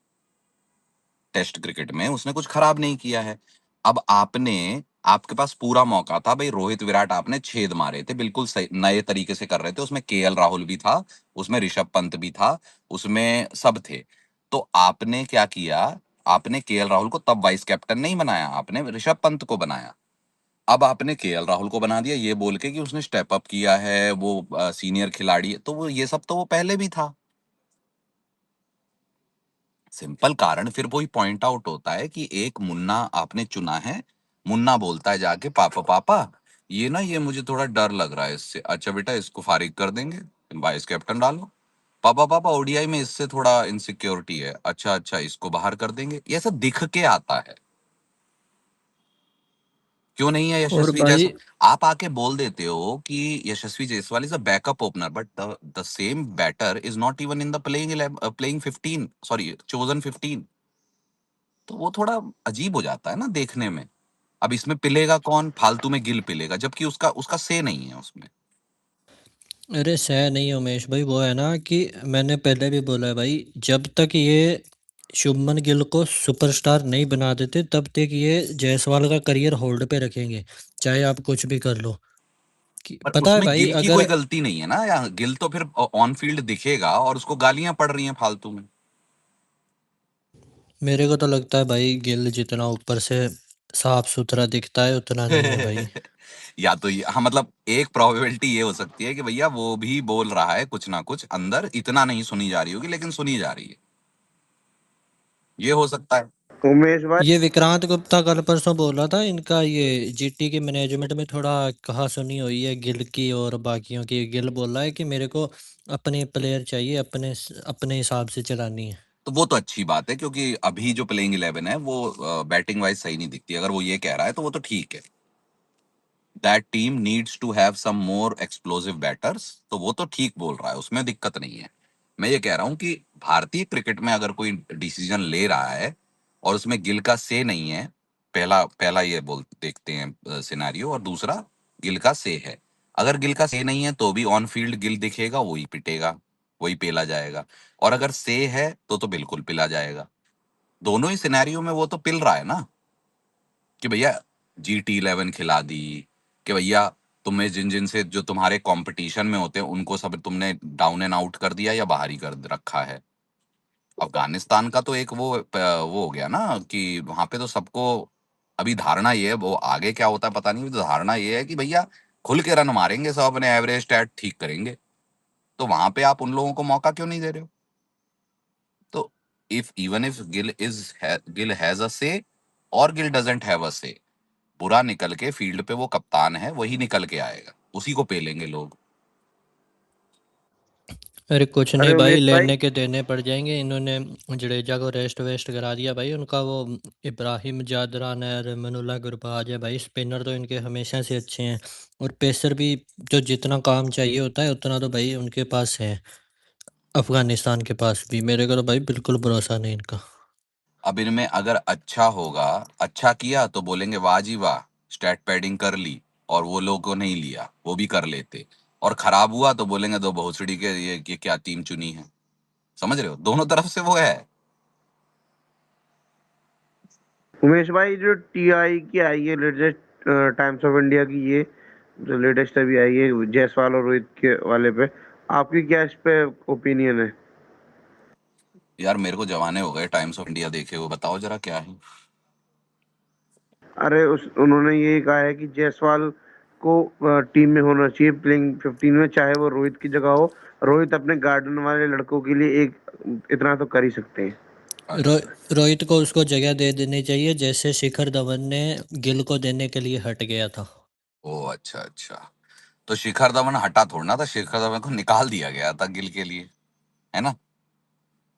टेस्ट क्रिकेट में उसने कुछ खराब नहीं किया है। अब आपने, आपके पास पूरा मौका था भाई, रोहित विराट आपने छेद मारे थे, बिल्कुल सही नए तरीके से कर रहे थे, उसमें केएल राहुल भी था, उसमें ऋषभ पंत भी था, उसमें सब थे, तो आपने क्या किया, आपने केएल राहुल को तब वाइस कैप्टन नहीं बनाया, आपने ऋषभ पंत को बनाया। अब आपने केएल राहुल को बना दिया ये बोल के कि उसने स्टेप अप किया है, वो सीनियर खिलाड़ी है, तो वो ये सब तो वो पहले भी था। सिंपल कारण फिर वही पॉइंट आउट होता है कि एक मुन्ना आपने चुना है, मुन्ना बोलता है जाके पापा पापा ये ना, ये मुझे थोड़ा डर लग रहा है इससे, अच्छा बेटा इसको फारिग कर देंगे, वाइस कैप्टन डालो। पापा पापा ओडीआई में इससे थोड़ा इनसिक्योरिटी है, अच्छा अच्छा इसको बाहर कर देंगे, ये सब दिख के आता है। क्यों नहीं है और यशस्वी भाई जैसा, आप आके बोल देते हो कि Yashasvi Jaiswal is a backup opener, but the same batter is not even in the playing 15, sorry chosen 15, तो वो थोड़ा अजीब हो जाता है ना देखने में। अब इसमें पिलेगा कौन, फालतू में गिल पिलेगा, जबकि उसका उसका से नहीं है उसमें। अरे सह नहीं उमेश भाई, वो है ना कि मैंने पहले भी बोला है भाई, जब तक ये शुभमन गिल को सुपरस्टार नहीं बना देते तब तक ये जायसवाल का करियर होल्ड पे रखेंगे, चाहे आप कुछ भी कर लो। पर पता है उसमें भाई गिल की कोई अगर, गलती नहीं है ना, या गिल तो फिर ऑन फील्ड दिखेगा और उसको गालियां पड़ रही हैं फालतू में। मेरे को तो लगता है भाई गिल जितना ऊपर से साफ सुथरा दिखता है उतना नहीं है भाई। या तो ये, हाँ मतलब एक प्रोबेबिलिटी ये हो सकती है कि भैया वो भी बोल रहा है कुछ ना कुछ अंदर, इतना नहीं सुनी जा रही होगी लेकिन सुनी जा रही है, ये हो सकता है। उमेश भाई, ये विक्रांत गुप्ता कल परसों बोला था इनका ये जीटी के मैनेजमेंट में थोड़ा कहा सुनी हुई है गिल की और बाकियों की। गिल बोल रहा है कि मेरे को अपने प्लेयर चाहिए, अपने हिसाब से चलानी है। तो वो तो अच्छी बात है, क्योंकि अभी जो प्लेइंग 11 है वो बैटिंग वाइज सही नहीं दिखती, अगर वो ये कह रहा है तो वो तो ठीक है, that team needs to have some more explosive batters, तो वो तो ठीक बोल रहा है, उसमें दिक्कत नहीं है। मैं ये कह रहा हूं कि भारतीय क्रिकेट में अगर कोई डिसीजन ले रहा है और उसमें गिल का से नहीं है, पहला पहला ये बोल देखते हैं सिनारियो, और दूसरा गिल का से है, अगर गिल का से नहीं है तो भी ऑन फील्ड गिल दिखेगा, वही पिटेगा, वही पेला जाएगा, और अगर से है तो बिल्कुल पिला जाएगा। दोनों ही सिनेरियो में वो तो पिल रहा है ना, कि भैया GT11 खिला दी, कि भैया तुम्हें जिन जिन से जो तुम्हारे कंपटीशन में होते हैं उनको सब तुमने डाउन एंड आउट कर दिया या बाहर ही कर रखा है। अफगानिस्तान का तो एक वो हो गया ना कि वहां पे तो सबको, अभी धारणा ये है, वो आगे क्या होता है पता नहीं, तो धारणा ये है कि भैया खुल के रन मारेंगे सब, अपने एवरेज स्टैट ठीक करेंगे। तो वहां पे आप उन लोगों को मौका क्यों नहीं दे रहे हो? तो इफ गिल हैज अ से और गिल डजंट हैव अ से, बुरा निकल के फील्ड पे वो कप्तान है, वही निकल के आएगा, उसी को पेलेंगे लोग। अरे कुछ नहीं अरे भाई, उमेश भाई, लेने के देने पड़ जाएंगे। इन्होंने जडेजा को रेस्ट वेस्ट करा दिया भाई। उनका वो इब्राहिम जादरान है, रहमानुल्लाह गुरबाज है भाई, स्पिनर तो इनके हमेशा से अच्छे हैं। और पेसर भी जो जितना काम चाहिए होता है उतना तो भाई उनके पास है, अफगानिस्तान के पास भी। मेरे को तो भाई बिल्कुल भरोसा नहीं इनका। अब इनमें अगर अच्छा होगा, अच्छा किया तो बोलेंगे वाह जी वाह, स्टैट पैडिंग कर ली, और वो लोग को नहीं लिया, वो भी कर लेते। और खराब हुआ तो बोलेंगे दो भोसड़ी के, ये क्या टीम चुनी है। समझ रहे हो, दोनों तरफ से वो है। उमेश भाई जो टीआई की आई है लेटेस्ट, टाइम्स ऑफ इंडिया की, ये जो लेटेस्ट अभी आई है जायसवाल और रोहित के वाले पे, आपकी क्या इस पे ओपिनियन है? यार मेरे को जमाने हो गए टाइम्स ऑफ इंडिया देखे हुए, बताओ जरा क्या है। अरे उन्होंने ये कहा है कि जायसवाल को टीम में होना चाहिए, प्लेइंग 15 में, चाहे वो रोहित की जगह हो। रोहित अपने गार्डन वाले लड़कों के लिए एक इतना तो कर ही सकते हैं। रो, रोहित को उसको जगह दे देनी चाहिए, जैसे शिखर धवन ने गिल को देने के लिए हट गया था। ओ अच्छा अच्छा। तो शिखर धवन हटा थोड़ना था, शिखर धवन को निकाल दिया गया था गिल के लिए, है ना।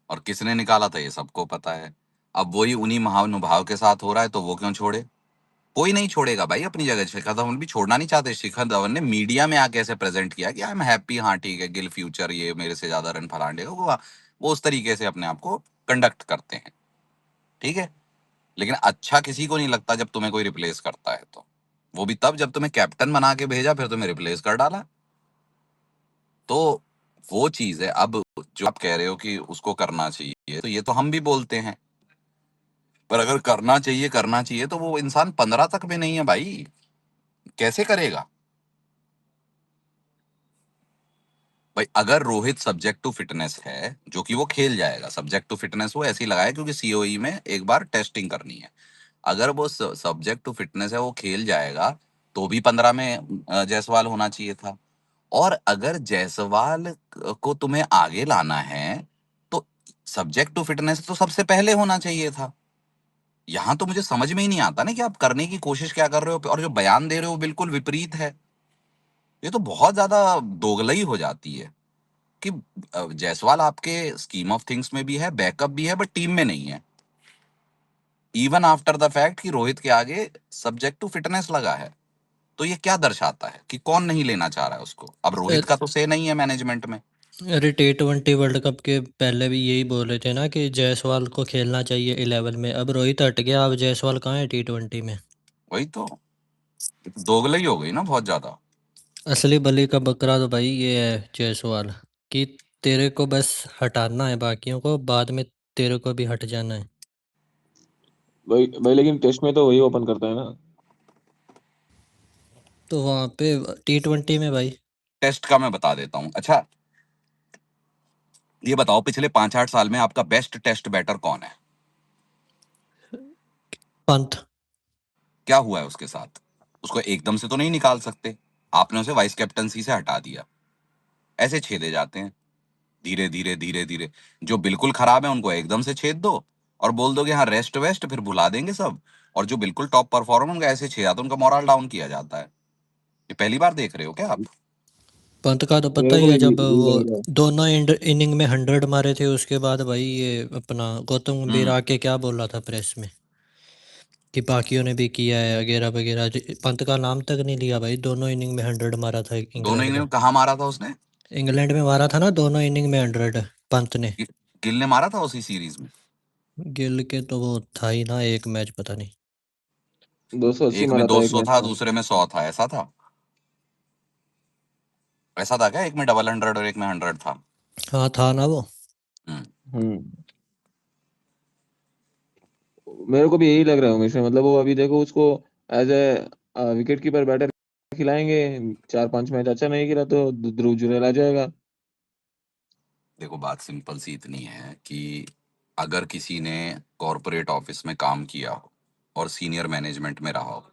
और किसने निकाला था ये सबको पता है। अब वही उन्हीं महानुभाव के साथ हो रहा है, तो वो क्यों छोड़े? कोई नहीं छोड़ेगा भाई अपनी जगह। शिखर धवन भी छोड़ना नहीं चाहते। शिखर धवन ने मीडिया में आके ऐसे प्रेजेंट किया कि आई एम हैप्पी, हाँ ठीक है, गिल फ्यूचर, ये मेरे से ज्यादा रन फलाने वो उस तरीके से अपने आप को कंडक्ट करते हैं, ठीक है। लेकिन अच्छा किसी को नहीं लगता जब तुम्हें कोई रिप्लेस करता है, तो वो भी तब जब तुम्हें कैप्टन बना के भेजा, फिर तुम्हें रिप्लेस कर डाला। तो वो चीज है। अब जो आप कह रहे हो कि उसको करना चाहिए, तो ये तो हम भी बोलते हैं, पर अगर करना चाहिए तो वो इंसान 15 तक में नहीं है भाई, कैसे करेगा? भाई अगर रोहित सब्जेक्ट टू फिटनेस है, जो कि वो खेल जाएगा, सब्जेक्ट टू फिटनेस वो ऐसे ही लगाया क्योंकि सीओई में एक बार टेस्टिंग करनी है। अगर वो सब्जेक्ट टू फिटनेस है, वो खेल जाएगा, तो भी 15 में जायसवाल होना चाहिए था। और अगर जायसवाल को तुम्हें आगे लाना है, तो सब्जेक्ट टू फिटनेस तो सबसे पहले होना चाहिए था। यहाँ तो मुझे समझ में ही नहीं आता ना कि आप करने की कोशिश क्या कर रहे हो, और जो बयान दे रहे हो बिल्कुल विपरीत है। ये तो बहुत ज्यादा दोगलई हो जाती है कि जायसवाल आपके स्कीम ऑफ थिंग्स में भी है, बैकअप भी है, बट टीम में नहीं है। इवन आफ्टर द फैक्ट कि रोहित के आगे सब्जेक्ट टू फिटनेस लगा है। तो ये क्या दर्शाता है कि कौन नहीं लेना चाह रहा है उसको? अब रोहित का तो से नहीं है मैनेजमेंट में। अरे T20 वर्ल्ड कप के पहले भी यही बोल रहे थे ना कि जायसवाल को खेलना चाहिए 11 में। अब रोहित हट गया, अब जायसवाल कहाँ है T20 में? वही तो, दोगलई हो गई ना बहुत ज्यादा। असली बलि का बकरा तो भाई ये है जायसवाल, कि तेरे को बस हटाना है, बाकियों को बाद में तेरे को भी हट जाना है। भाई भाई लेकिन टेस्ट में तो वही ओपन करता है ना। तो वहाँ पे T20 में भाई टेस्ट का मैं बता देता हूँ। अच्छा ये बताओ, पिछले 5-8 साल में आपका बेस्ट टेस्ट बैटर कौन है? पंत। क्या हुआ है उसके साथ? उसको एकदम से तो नहीं निकाल सकते, आपने उसे वाइस कैप्टनसी से हटा दिया। ऐसे छेदे जाते हैं, धीरे धीरे धीरे धीरे। जो बिल्कुल खराब है उनको एकदम से छेद दो, और बोल दोगे हाँ रेस्ट वेस्ट, फिर भुला देंगे सब। और जो बिल्कुल टॉप परफॉर्मर उनका ऐसे छेदा तो उनका मोरल डाउन किया जाता है। ये पहली बार देख रहे हो क्या आप? पंत का तो पता मेरे ही को है, भी जब यही वो लग रहा है। दोनों इनिंग में 100 मारे थे, उसके बाद भाई ये अपना गौतम गंभीर हम्म। आके क्या बोला था प्रेस में कि बाकियों ने भी किया है वगैरह वगैरह। पंत का नाम तक नहीं लिया भाई। दोनों इनिंग में 100 मारा था दोनों इंग्लैंड इनिंग में। में कहाँ मारा था उसने? इंग्लैंड में मारा था ना दोनों इनिंग में 100, पंत ने। गिल ने मारा था उसी सीरीज में। गिल के तो वो था ही ना एक मैच, पता नहीं। 280 एक में मारा था एक 200 मैच था, में। दूसरे में 100 था, ऐसा था? ऐसा था क्या? एक में डबल 100 और एक में 100 था। हाँ था ना वो। हम्म। हम्म। मेरे को भी यही लग रहा है हमेशा, मतलब वो अभी देखो उसको as a wicket keeper batter खिलाएंगे। 4-5 मैच अच्छा नहीं खेला तो ध्रुव जुरैल आ जाएगा। देखो बात सिंपल सी इतनी है कि अगर किसी ने कॉरपोरेट ऑफिस में काम किया हो और सीनियर मैनेजमेंट में रहा हो,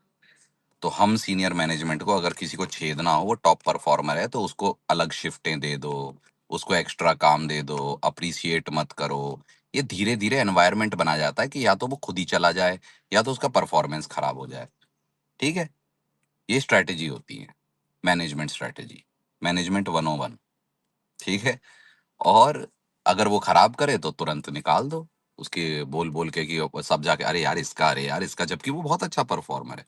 तो हम सीनियर मैनेजमेंट को अगर किसी को छेदना हो, वो टॉप परफॉर्मर है, तो उसको अलग शिफ्टें दे दो, उसको एक्स्ट्रा काम दे दो, अप्रिसिएट मत करो। ये धीरे धीरे एनवायरनमेंट बना जाता है कि या तो वो खुद ही चला जाए या तो उसका परफॉर्मेंस खराब हो जाए। ठीक है, ये स्ट्रैटेजी होती है, मैनेजमेंट स्ट्रैटेजी, मैनेजमेंट 101। ठीक है, और अगर वो खराब करे तो तुरंत निकाल दो उसके, बोल बोल के कि सब जाके अरे यार इसका, अरे यार इसका, जबकि वो बहुत अच्छा परफॉर्मर है।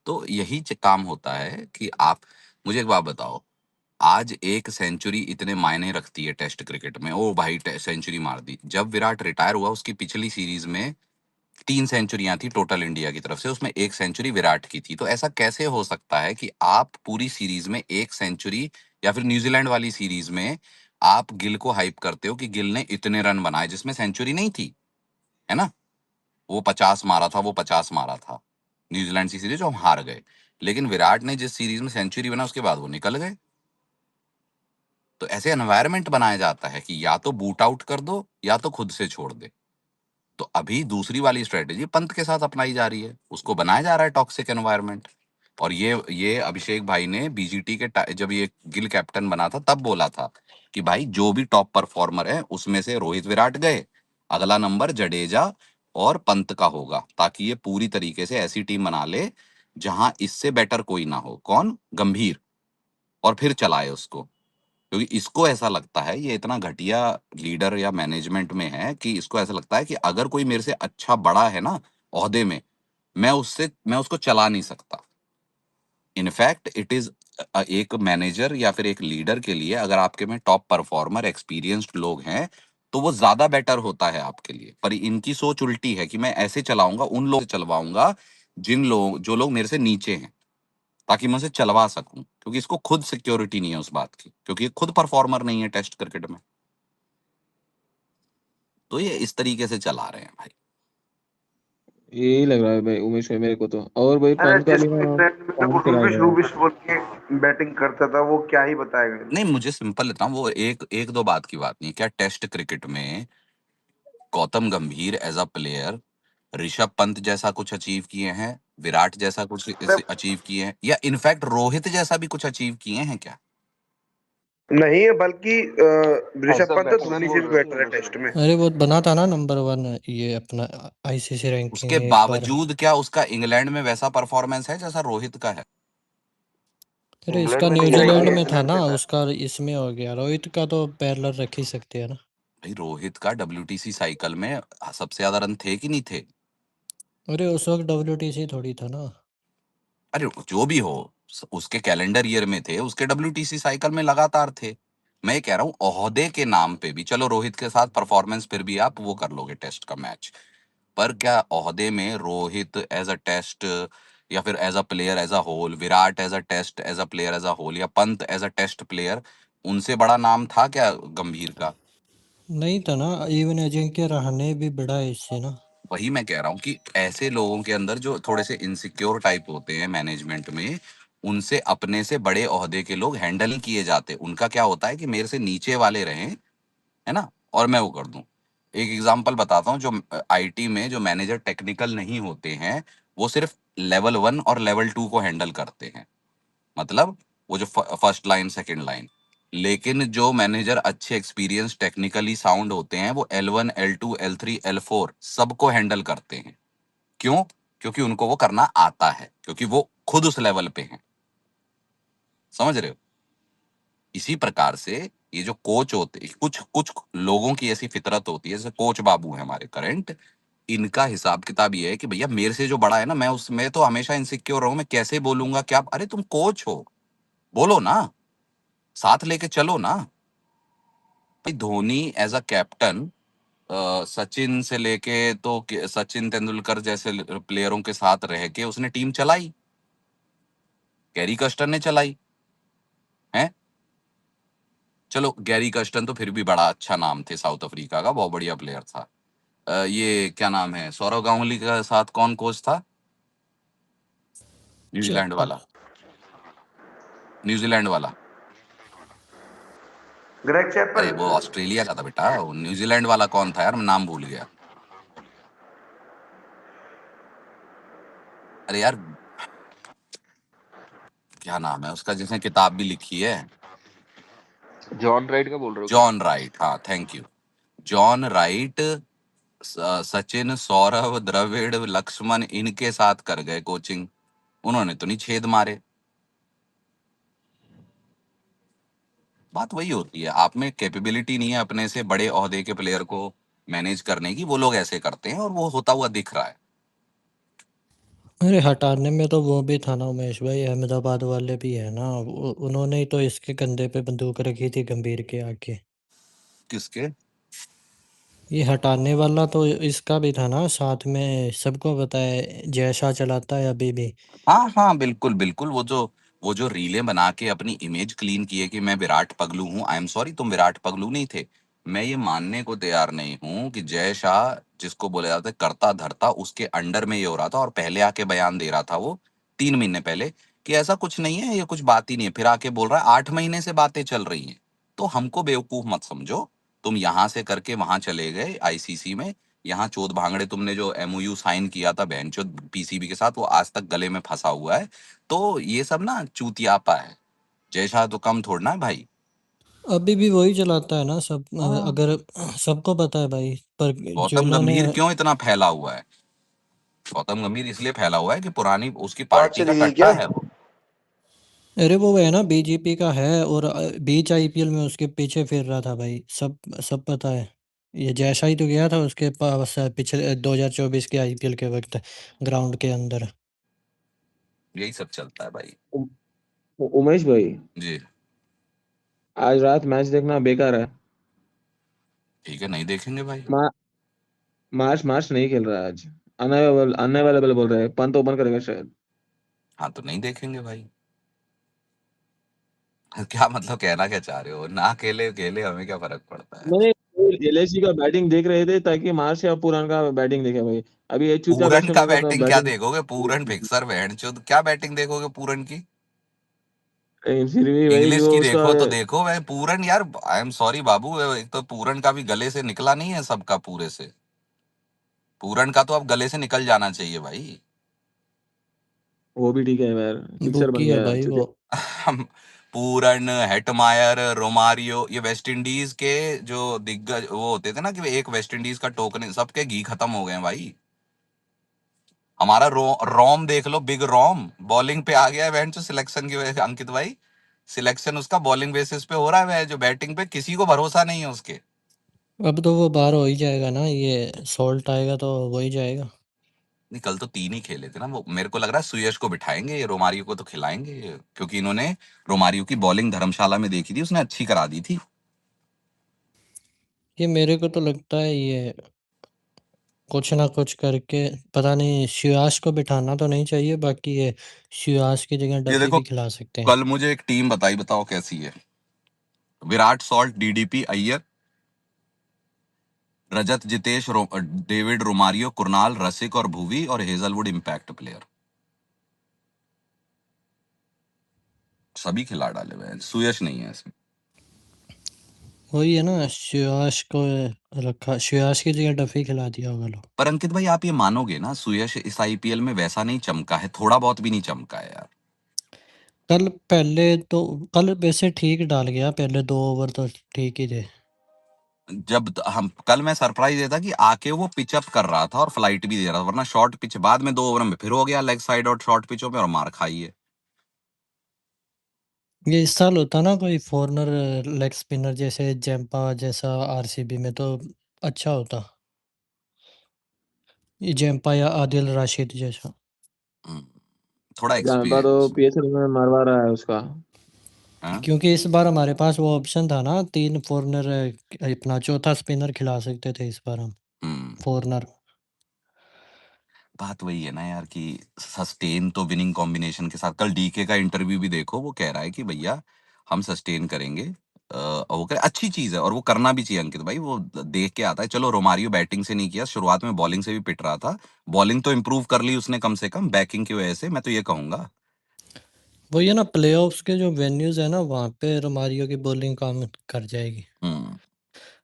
तो यही काम होता है कि आप, मुझे एक बात बताओ, आज एक सेंचुरी इतने मायने रखती है टेस्ट क्रिकेट में। ओ भाई सेंचुरी मार दी। जब विराट रिटायर हुआ उसकी पिछली सीरीज में 3 सेंचुरियां थी टोटल इंडिया की तरफ से, उसमें 1 सेंचुरी विराट की थी। तो ऐसा कैसे हो सकता है कि आप पूरी सीरीज में 1 सेंचुरी, या फिर न्यूजीलैंड वाली सीरीज में आप गिल को हाइप करते हो कि गिल ने इतने रन बनाए जिसमें सेंचुरी नहीं थी, है ना? वो 50 मारा था, वो 50 मारा था न्यूजीलैंड की सीरीज, जो हम हार गए। लेकिन विराट ने जिस सीरीज में सेंचुरी बना उसके बाद वो निकल गए। तो ऐसे एनवायरनमेंट बनाया जाता है कि या तो बूट आउट कर दो या तो खुद से छोड़ दे। तो अभी दूसरी वाली स्ट्रेटेजी पंत के साथ अपनाई जा रही है, उसको बनाया जा रहा है टॉक्सिक एनवायरनमेंट। और ये अभिषेक भाई ने बीजीटी के जब ये गिल कैप्टन बना था तब बोला था कि भाई जो भी टॉप परफॉर्मर है उसमें से रोहित विराट गए, अगला नंबर जडेजा और पंत का होगा, ताकि ये पूरी तरीके से ऐसी टीम बना ले जहां इससे बेटर कोई ना हो। कौन? गंभीर। और फिर चलाए उसको, क्योंकि इसको ऐसा लगता है, ये इतना घटिया लीडर या मैनेजमेंट में है कि इसको ऐसा लगता है कि अगर कोई मेरे से अच्छा बड़ा है ना ओहदे में, मैं उसको चला नहीं सकता। इनफैक्ट इट इज एक मैनेजर या फिर एक लीडर के लिए अगर आपके में टॉप परफॉर्मर एक्सपीरियंस्ड लोग हैं तो वो ज्यादा बेटर होता है आपके लिए। पर इनकी सोच उल्टी है कि मैं ऐसे चलाऊंगा, उन लोग से चलवाऊंगा जो लोग मेरे से नीचे हैं, ताकि मैं उसे चलवा सकूं, क्योंकि इसको खुद सिक्योरिटी नहीं है उस बात की, क्योंकि ये खुद परफॉर्मर नहीं है टेस्ट क्रिकेट में। तो ये इस तरीके से चला रहे हैं भाई। यही लग रहा है भाई उमेश भाई मेरे को तो। और भाई अरे पंत का जिस भी ना मैनेजमेंट काम को चला रूबिश गया। रूबिश बोल के बैटिंग करता था, वो क्या ही बताएगा नहीं, इनको। मुझे सिंपल लेता हूँ, वो एक एक दो बात की बात नहीं है। क्या टेस्ट क्रिकेट में Gautam Gambhir as a player Rishabh Pant जैसा कुछ अचीव किए हैं, विराट जैसा कुछ अरे अचीव किए हैं, या इनफैक्ट रोहित जैसा भी कुछ अचीव किए हैं क्या? नहीं है, बल्कि ऋषभ ऐसा पंत तो बैटर धोनी नहीं से बोल भी रहे थे बेटर है उमेश भाई। टेस्ट में। अरे वो बना था ना नंबर 1 ये अपना आईसीसी रैंकिंग उसके में एक बार। बावजूद क्या उसका इंग्लैंड में वैसा परफॉर्मेंस है जैसा रोहित का है? अरे इंग्लैंड इसका में नहीं था न्यूजीलैंड भाई। में था इंग्लैंड ना, में था। उसका इसमें हो गया। रोहित का तो पैरेलल रख ही सकते हैं ना। भाई रोहित का डब्ल्यूटीसी साइकिल में सबसे ज्यादा रन थे कि नहीं थे? अरे उस वक्त डब्ल्यूटीसी थोड़ी था ना। अरे जो भी हो, उसके कैलेंडर ईयर में थे, उसके डब्ल्यूटीसी साइकिल में लगातार थे। मैं ये कह रहा हूँ ओहदे के नाम पे भी, चलो रोहित के साथ परफॉर्मेंस फिर भी आप वो कर लोगे टेस्ट का मैच, पर क्या ओहदे में रोहित एज अ टेस्ट, या फिर as a player as a whole, Virat as a test as a player as a whole, या Pant as a test player, उनसे बड़ा नाम था क्या गंभीर का? नहीं था ना, इवन अजिंक्य रहाणे भी बड़ा है इससे ना। वही मैं कह रहा हूँ कि ऐसे लोगों के अंदर जो थोड़े से इनसिक्योर टाइप होते हैं मैनेजमेंट में, उनसे अपने से बड़े ओहदे के लोग हैंडल नहीं किए जाते। उनका क्या होता है कि मेरे से नीचे वाले रहें, है ना, और मैं वो कर दूं। एक एग्जांपल बताता हूँ, जो आईटी में जो मैनेजर टेक्निकल नहीं होते हैं, वो सिर्फ लेवल 1 और लेवल 2 को हैंडल करते हैं, मतलब वो जो फर्स्ट लाइन सेकंड लाइन। लेकिन जो मैनेजर अच्छे एक्सपीरियंस टेक्निकली साउंड होते हैं, वो L1 L2 L3 L4 सबको हैंडल करते हैं। क्यों? क्योंकि उनको वो करना आता है, क्योंकि वो खुद उस लेवल पे हैं। समझ रहे हो? इसी प्रकार से ये जो कोच होते, कुछ कुछ लोगों की ऐसी फितरत होती है, जैसे कोच बाबू है हमारे करंट, इनका हिसाब किताब ये है कि भैया मेरे से जो बड़ा है ना, मैं तो हमेशा इनसिक्योर रहूं, मैं कैसे बोलूंगा क्या? अरे तुम कोच हो, बोलो ना, साथ लेके चलो ना। भाई Dhoni as a captain Sachin से लेके तो सचिन तेंदुलकर जैसे प्लेयरों के साथ रह के उसने टीम चलाई, गैरी कस्टन ने चलाई है। चलो गैरी कस्टन तो फिर भी बड़ा अच्छा नाम थे, साउथ अफ्रीका का बहुत बढ़िया प्लेयर था। ये क्या नाम है, सौरव गांगुली के साथ कौन कोच था? New Zealand Chappell. वाला, न्यूजीलैंड वाला। ग्रेग अरे चैपल। वो ऑस्ट्रेलिया का था बेटा, वो न्यूजीलैंड वाला कौन था यार, मैं नाम भूल गया। अरे यार क्या नाम है उसका जिसने किताब भी लिखी है? जॉन राइट का बोल रहे हो क्या? जॉन राइट, हाँ thank you. John Wright Sachin, Sourav, Dravid, Laxman इनके साथ कर गए कोचिंग, उन्होंने तो नहीं छेद मारे। बात वही होती है, आप में कैपेबिलिटी नहीं है अपने से बड़े ओहदे के प्लेयर को मैनेज करने की, वो लोग ऐसे करते हैं और वो होता हुआ दिख रहा है। अरे हटाने में तो वो भी था ना उमेश भाई, अहमदाबाद वाले भी है ना, उन्होंने ही तो इसके कंधे पे बंदूक रखी थी गंभीर के आके। किसके? ये हटाने वाला तो इसका भी था ना साथ में, सबको पता है जय शाह चलाता है अभी भी। हाँ हाँ बिल्कुल बिल्कुल, वो जो रीलें बना के अपनी इमेज क्लीन किए कि मैं विराट पगलू हूँ, आई एम सॉरी तुम विराट पगलू नहीं थे। मैं ये मानने को तैयार नहीं हूँ कि जय शाह जिसको बोला जाता है करता धरता, उसके अंडर में ये हो रहा था और पहले आके बयान दे रहा था वो 3 महीने पहले कि ऐसा कुछ नहीं है, ये कुछ बात ही नहीं है, फिर आके बोल रहा है 8 महीने से बातें चल रही हैं। तो हमको बेवकूफ मत समझो, तुम यहाँ से करके वहां चले गए आईसीसी में, यहाँ चोद भांगड़े तुमने जो एमओयू साइन किया था बहनचोद पीसीबी के साथ, वो आज तक गले में फंसा हुआ है। तो ये सब ना चूतियापा है, जय शाह तो कम थोड़ना है भाई। अभी भी वही चलाता है ना सब, हाँ। अगर सबको पता है भाई, पर जो गौतम इन्होंने। गंभीर क्यों इतना फैला हुआ है? गौतम गंभीर इसलिए फैला हुआ है कि पुरानी उसकी बात पार्टी का चली गई कट्टा क्या? है वो। अरे वो है ना बीजेपी का है, और बीच आईपीएल में उसके पीछे फिर रहा था भाई, सब सब पता है। ये जैसा ही तो गया था उसके पास पिछले 2024 के आईपीएल के वक्त ग्राउंड के अंदर। यही सब चलता है भाई। उमेश भाई, जी। आज रात मैच देखना बेकार है। ठीक है, नहीं देखेंगे भाई। मा, मार्च मार्च नहीं खेल रहा है आज। अनअवेलेबल अनअवेलेबल बोल रहे हैं, पंत ओपन करेगा शायद। हाँ तो नहीं देखेंगे भाई। क्या मतलब, कहना क्या चाह रहे हो? ना खेले खेले हमें क्या फर्क पड़ता है? मैंने एलआईसी का बैटिंग देख रहे थे ताकि मार्च या पुरान का बैटिंग देखे भाई। अभी ये चूतिया पूरन का कस्टमर का तो बैटिंग क्या बैटिंग। देखोगे? पूरन फिक्सर बहनचोद, क्या बैटिंग देखोगे पूरन की? फिर भी भाई इंग्लिश जो की उसका। देखो तो देखो भाई, पूरन यार आई एम सॉरी बाबू, एक तो पूरन का भी गले से निकला नहीं है सबका पूरे से, पूरन का तो अब गले से निकल जाना चाहिए भाई। वो भी ठीक है यार, फिक्सर बन बुकी है गया भाई वो। चूतिया। पूरन, हेटमायर, रोमारियो, ये वेस्ट इंडीज के जो दिग्गज वो होते थे ना कि एक वेस्ट इंडीज का टोकन, सबके घी खत्म हो गए हैं भाई। हमारा रोम देख लो, बिग रोम बॉलिंग पे आ गया है बेंच सिलेक्शन की वजह से, अंकित भाई सिलेक्शन उसका बॉलिंग बेसिस पे हो रहा है, वह जो बैटिंग पे किसी को भरोसा नहीं है उसके। अब तो वो बाहर हो ही जाएगा ना, ये सॉल्ट आएगा तो हो ही जाएगा। नहीं, कल तो 3 ही खेले थे ना वो, मेरे को लग रहा है सुयश को बिठाएंगे, ये रोमारियो को तो खिलाएंगे क्योंकि इन्होंने रोमारियो की बॉलिंग धर्मशाला में देखी थी, उसने अच्छी करा दी थी। ये मेरे को तो लगता है ये कुछ ना कुछ करके, पता नहीं, सुयाश को बिठाना तो नहीं चाहिए, बाकी ये सुयाश की जगह ये डफी देखो, भी खिला सकते हैं। कल मुझे एक टीम बताई, बताओ कैसी है? विराट, सॉल्ट, डीडीपी, अय्यर, रजत, जितेश, डेविड, रोमारियो, कुरनाल, रसिक और भुवी, और हेजलवुड इम्पैक्ट प्लेयर, सभी खिला डाले हुए हैं, सुयश नहीं है इसमें। वही है ना, सुयाश को रखा, सुयाश की जगह डफी खिला दिया होगा लोग। पर अंकित भाई आप ये मानोगे ना, सुयश इस आईपीएल में वैसा नहीं चमका है, थोड़ा बहुत भी नहीं चमका है यार। कल वैसे ठीक डाल गया, पहले 2 ओवर तो ठीक ही थे। हम कल मैं सरप्राइज ये था कि आके वो पिचअप कर रहा था और फ्लाइट भी दे रहा था, वरना शॉर्ट पिच बाद में 2 ओवर में फिर हो गया लेग साइड और शॉर्ट पिचों पे और मार खाई है। ये इस साल होता ना कोई फॉरनर लेग स्पिनर, जैसे जैम्पा जैसा आरसीबी में, तो अच्छा होता। ये जैम्पा या आदिल राशिद जैसा। हम्म, थोड़ा जानपा तो एक्सपीरियंस। पीएसएल में मरवा रहा है उसका। हाँ। क्योंकि इस बार हमारे पास वो ऑप्शन था ना, 3 फॉरनर, अपना चौथा स्पिनर खिला सकते थे इस बार हम, हम्म। फॉरनर। बात वही है ना यार कि सस्टेन तो विनिंग कॉम्बिनेशन के साथ, कल डीके का इंटरव्यू भी देखो, वो कह रहा है कि भैया हम सस्टेन करेंगे, वो कह अच्छी चीज है और वो करना भी चाहिए अंकित भाई, वो देख के आता है। चलो रोमारियो बैटिंग से नहीं किया शुरुआत में, बॉलिंग से भी पिट रहा था, बॉलिंग तो इम्प्रूव कर ली उसने कम से कम बैकिंग की वजह से, मैं तो ये कहूंगा। वही है ना, प्लेऑफ्स के जो वेन्यूज है ना, वहाँ पे रोमारियो की बॉलिंग काम कर जाएगी। हम्म।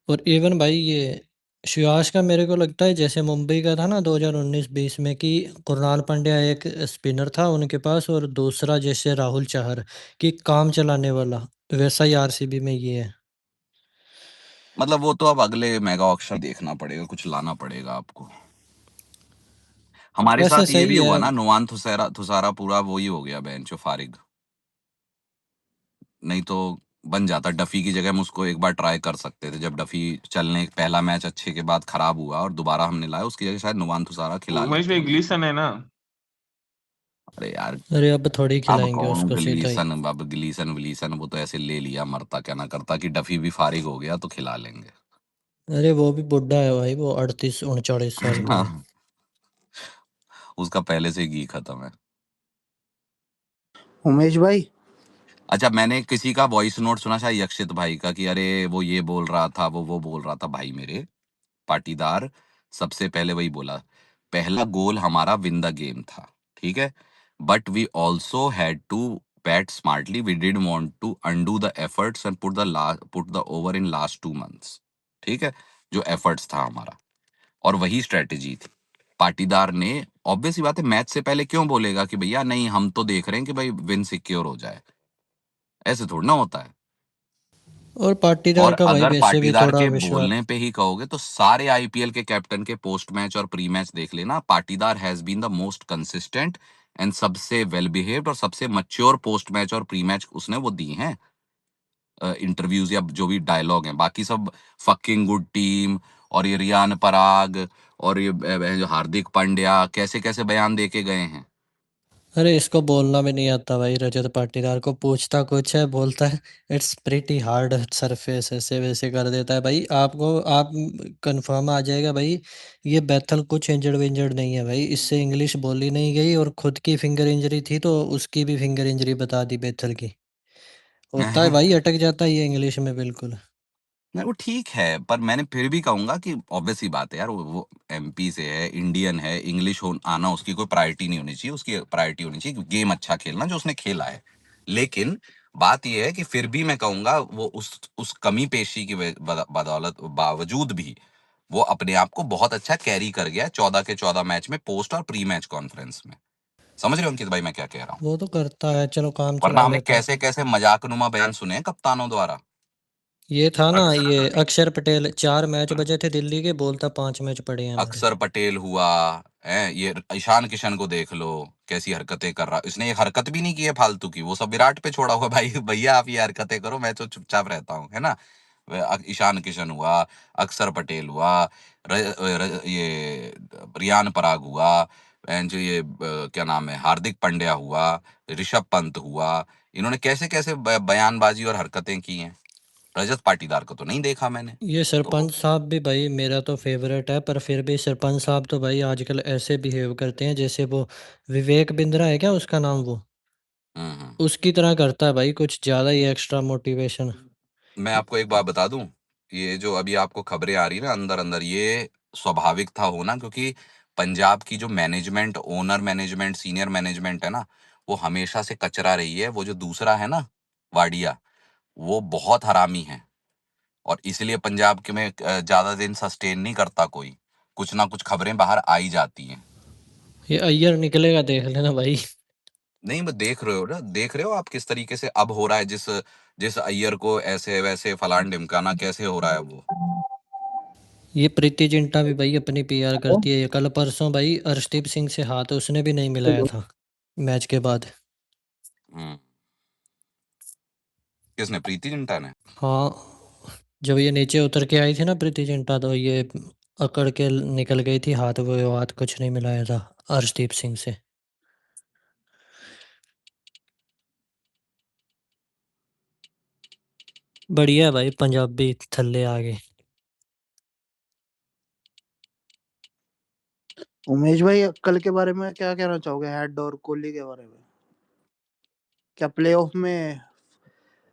और इवन भाई ये श्रेयस का मेरे को लगता है जैसे मुंबई का था ना 2019-20 में कि कुणाल पांड्या एक स्पिनर था उनके पास और दूसरा जैसे राहुल चहर कि काम चलाने वाला, वैसा ही आरसीबी में ये है। मतलब वो तो अब अगले मेगा ऑक्शन देखना पड़ेगा, कुछ लाना पड़ेगा आपको। हमारे वैसे साथ ये सही भी है। हुआ ना, नुवान थुसैरा थुसारा पूरा वही हो गया बेंचो फारिग। नहीं तो बन जाता, डफी की जगह हम उसको एक बार ट्राई कर सकते थे। जब डफी चलने पहला मैच अच्छे के बाद खराब हुआ और दोबारा हमने लाया, उसकी जगह शायद नुवान थुसारा खिला उमेश लेते भाई हम। ग्लीसन है ना? अरे यार, अरे अब थोड़ी अब खिलाएंगे कौन उसको सीधा ही। गलीसन, अब गलीसन विलीसन वो तो ऐसे ले लिया, मरता क्या ना करता कि डफी भी फारिग हो गया तो खिला लेंगे। अरे वो भी बुढ़ा है भाई, वो 38-39 साल का है। उसका पहले से घी खत्म है। उमेश भाई, अच्छा, मैंने किसी का वॉइस नोट सुना शायद यक्षित भाई का कि अरे वो ये बोल रहा था, वो बोल रहा था। भाई मेरे पाटीदार सबसे पहले वही बोला, पहला गोल हमारा विन द गेम था, ठीक है, but we also had to bat smartly, we did want to undo the efforts and put the over in last 2 months. ठीक है, जो एफर्ट्स था हमारा और वही स्ट्रेटेजी थी। पाटीदार ने ऑब्वियस सी बात है, मैच से पहले क्यों बोलेगा कि भैया नहीं हम तो देख रहे हैं कि भाई विन सिक्योर हो जाए, ऐसे थोड़ा ना होता है। और पाटीदार और का भाई अगर वैसे भी पाटीदार थोड़ा के विश्वास। बोलने पे ही कहोगे तो सारे आईपीएल के कैप्टन के पोस्ट मैच और प्री मैच देख लेना, Patidar has been the most consistent and सबसे वेल बिहेव्ड और सबसे मच्योर पोस्ट मैच और प्री मैच उसने वो दी हैं इंटरव्यूज या जो भी डायलॉग हैं। बाकी सब फकिंग गुड टीम और ये रियान पराग और ये जो हार्दिक पांड्या कैसे कैसे बयान दे के गए हैं। अरे इसको बोलना भी नहीं आता भाई, रजत पाटीदार को पूछता कुछ है, बोलता है इट्स प्रीटी हार्ड सरफेस, ऐसे वैसे कर देता है भाई। आपको आप कंफर्म आ जाएगा भाई, ये बैथल कुछ इंजर्ड विंजर्ड नहीं है भाई, इससे इंग्लिश बोली नहीं गई और खुद की फिंगर इंजरी थी तो उसकी भी फिंगर इंजरी बता दी बैथल की। होता है भाई, अटक जाता है ये इंग्लिश में बिल्कुल। नहीं वो ठीक है, पर मैंने फिर भी कहूंगा कि ऑब्वियस ही बात है यार, वो एमपी से है, इंडियन है, इंग्लिश हो आना उसकी कोई प्रायोरिटी नहीं होनी चाहिए, उसकी प्रायोरिटी होनी चाहिए गेम अच्छा खेलना जो उसने खेला है। लेकिन बात यह है कि फिर भी मैं कहूंगा वो उस कमी पेशी की बदौलत बावजूद भी वो अपने आप को बहुत अच्छा कैरी कर गया 14 के 14 मैच में, पोस्ट और प्री मैच कॉन्फ्रेंस में। समझ रहे हो अंकित भाई मैं क्या कह रहा हूँ? वो तो करता है, चलो काम वरना चला हमने लेता है। कैसे कैसे मजाक नुमा बयान सुने हैं कप्तानों द्वारा। ये था ना, ये अक्षर पटेल, 4 मैच बचे थे दिल्ली के, बोलता 5 मैच पड़े हैं हमारे। अक्षर पटेल हुआ है, ये ईशान किशन को देख लो कैसी हरकतें कर रहा, इसने एक हरकत भी नहीं की है फालतू की, वो सब विराट पे छोड़ा हुआ भाई, भैया आप ये हरकतें करो मैं तो चुपचाप रहता हूँ, है ना। ईशान किशन हुआ, अक्षर पटेल हुआ, ये रियान पराग हुआ, एंड जो ये क्या नाम है हार्दिक पांड्या हुआ, ऋषभ पंत हुआ, इन्होंने कैसे कैसे बयानबाजी और हरकतें की हैं। रजत पाटीदार को तो नहीं देखा मैंने। ये तो सरपंच साहब भी भाई मेरा तो फेवरेट है, पर फिर भी सरपंच साहब तो भाई आजकल ऐसे बिहेव करते हैं जैसे वो विवेक बिंद्रा है क्या उसका नाम, वो हम्म। उसकी तरह करता है भाई, कुछ ज्यादा ही एक्स्ट्रा मोटिवेशन। मैं आपको एक बात बता दूं, ये जो अभी आपको खबरें आ रही ना अंदर अंदर, ये स्वाभाविक था होना, क्योंकि पंजाब की जो management, owner management, senior management है ना, वो हमेशा से कचरा रही है। वो जो दूसरा है ना वाडिया, वो बहुत हरामी है और इसलिए पंजाब के में ज्यादा दिन सस्टेन नहीं करता कोई, कुछ ना कुछ खबरें बाहर आई जाती हैं। ये अय्यर निकलेगा देख लेना भाई। नहीं मैं देख रहे हो ना, देख रहे हो आप किस तरीके से अब हो रहा है, जिस जिस अय्यर को ऐसे वैसे फलान ढिमकाना कैसे हो रहा है वो। ये प्रीति जिंटा भी भाई अपनी पीआर करती है, ये कल परसों भाई अर्शदीप सिंह से हाथ उसने भी नहीं मिलाया था मैच के बाद। हम्म। किसने, प्रीति जिंटा ने? हाँ, जब ये नीचे उतर के आई थी ना प्रीति जिंटा, तो ये अकड़ के निकल गई थी हाथ, वो हाथ कुछ नहीं मिलाया था अर्शदीप सिंह से। बढ़िया भाई, पंजाबी थल्ले आ गए। उमेश भाई कल के बारे में क्या कहना चाहोगे, हेड और कोहली के बारे में? क्या प्लेऑफ में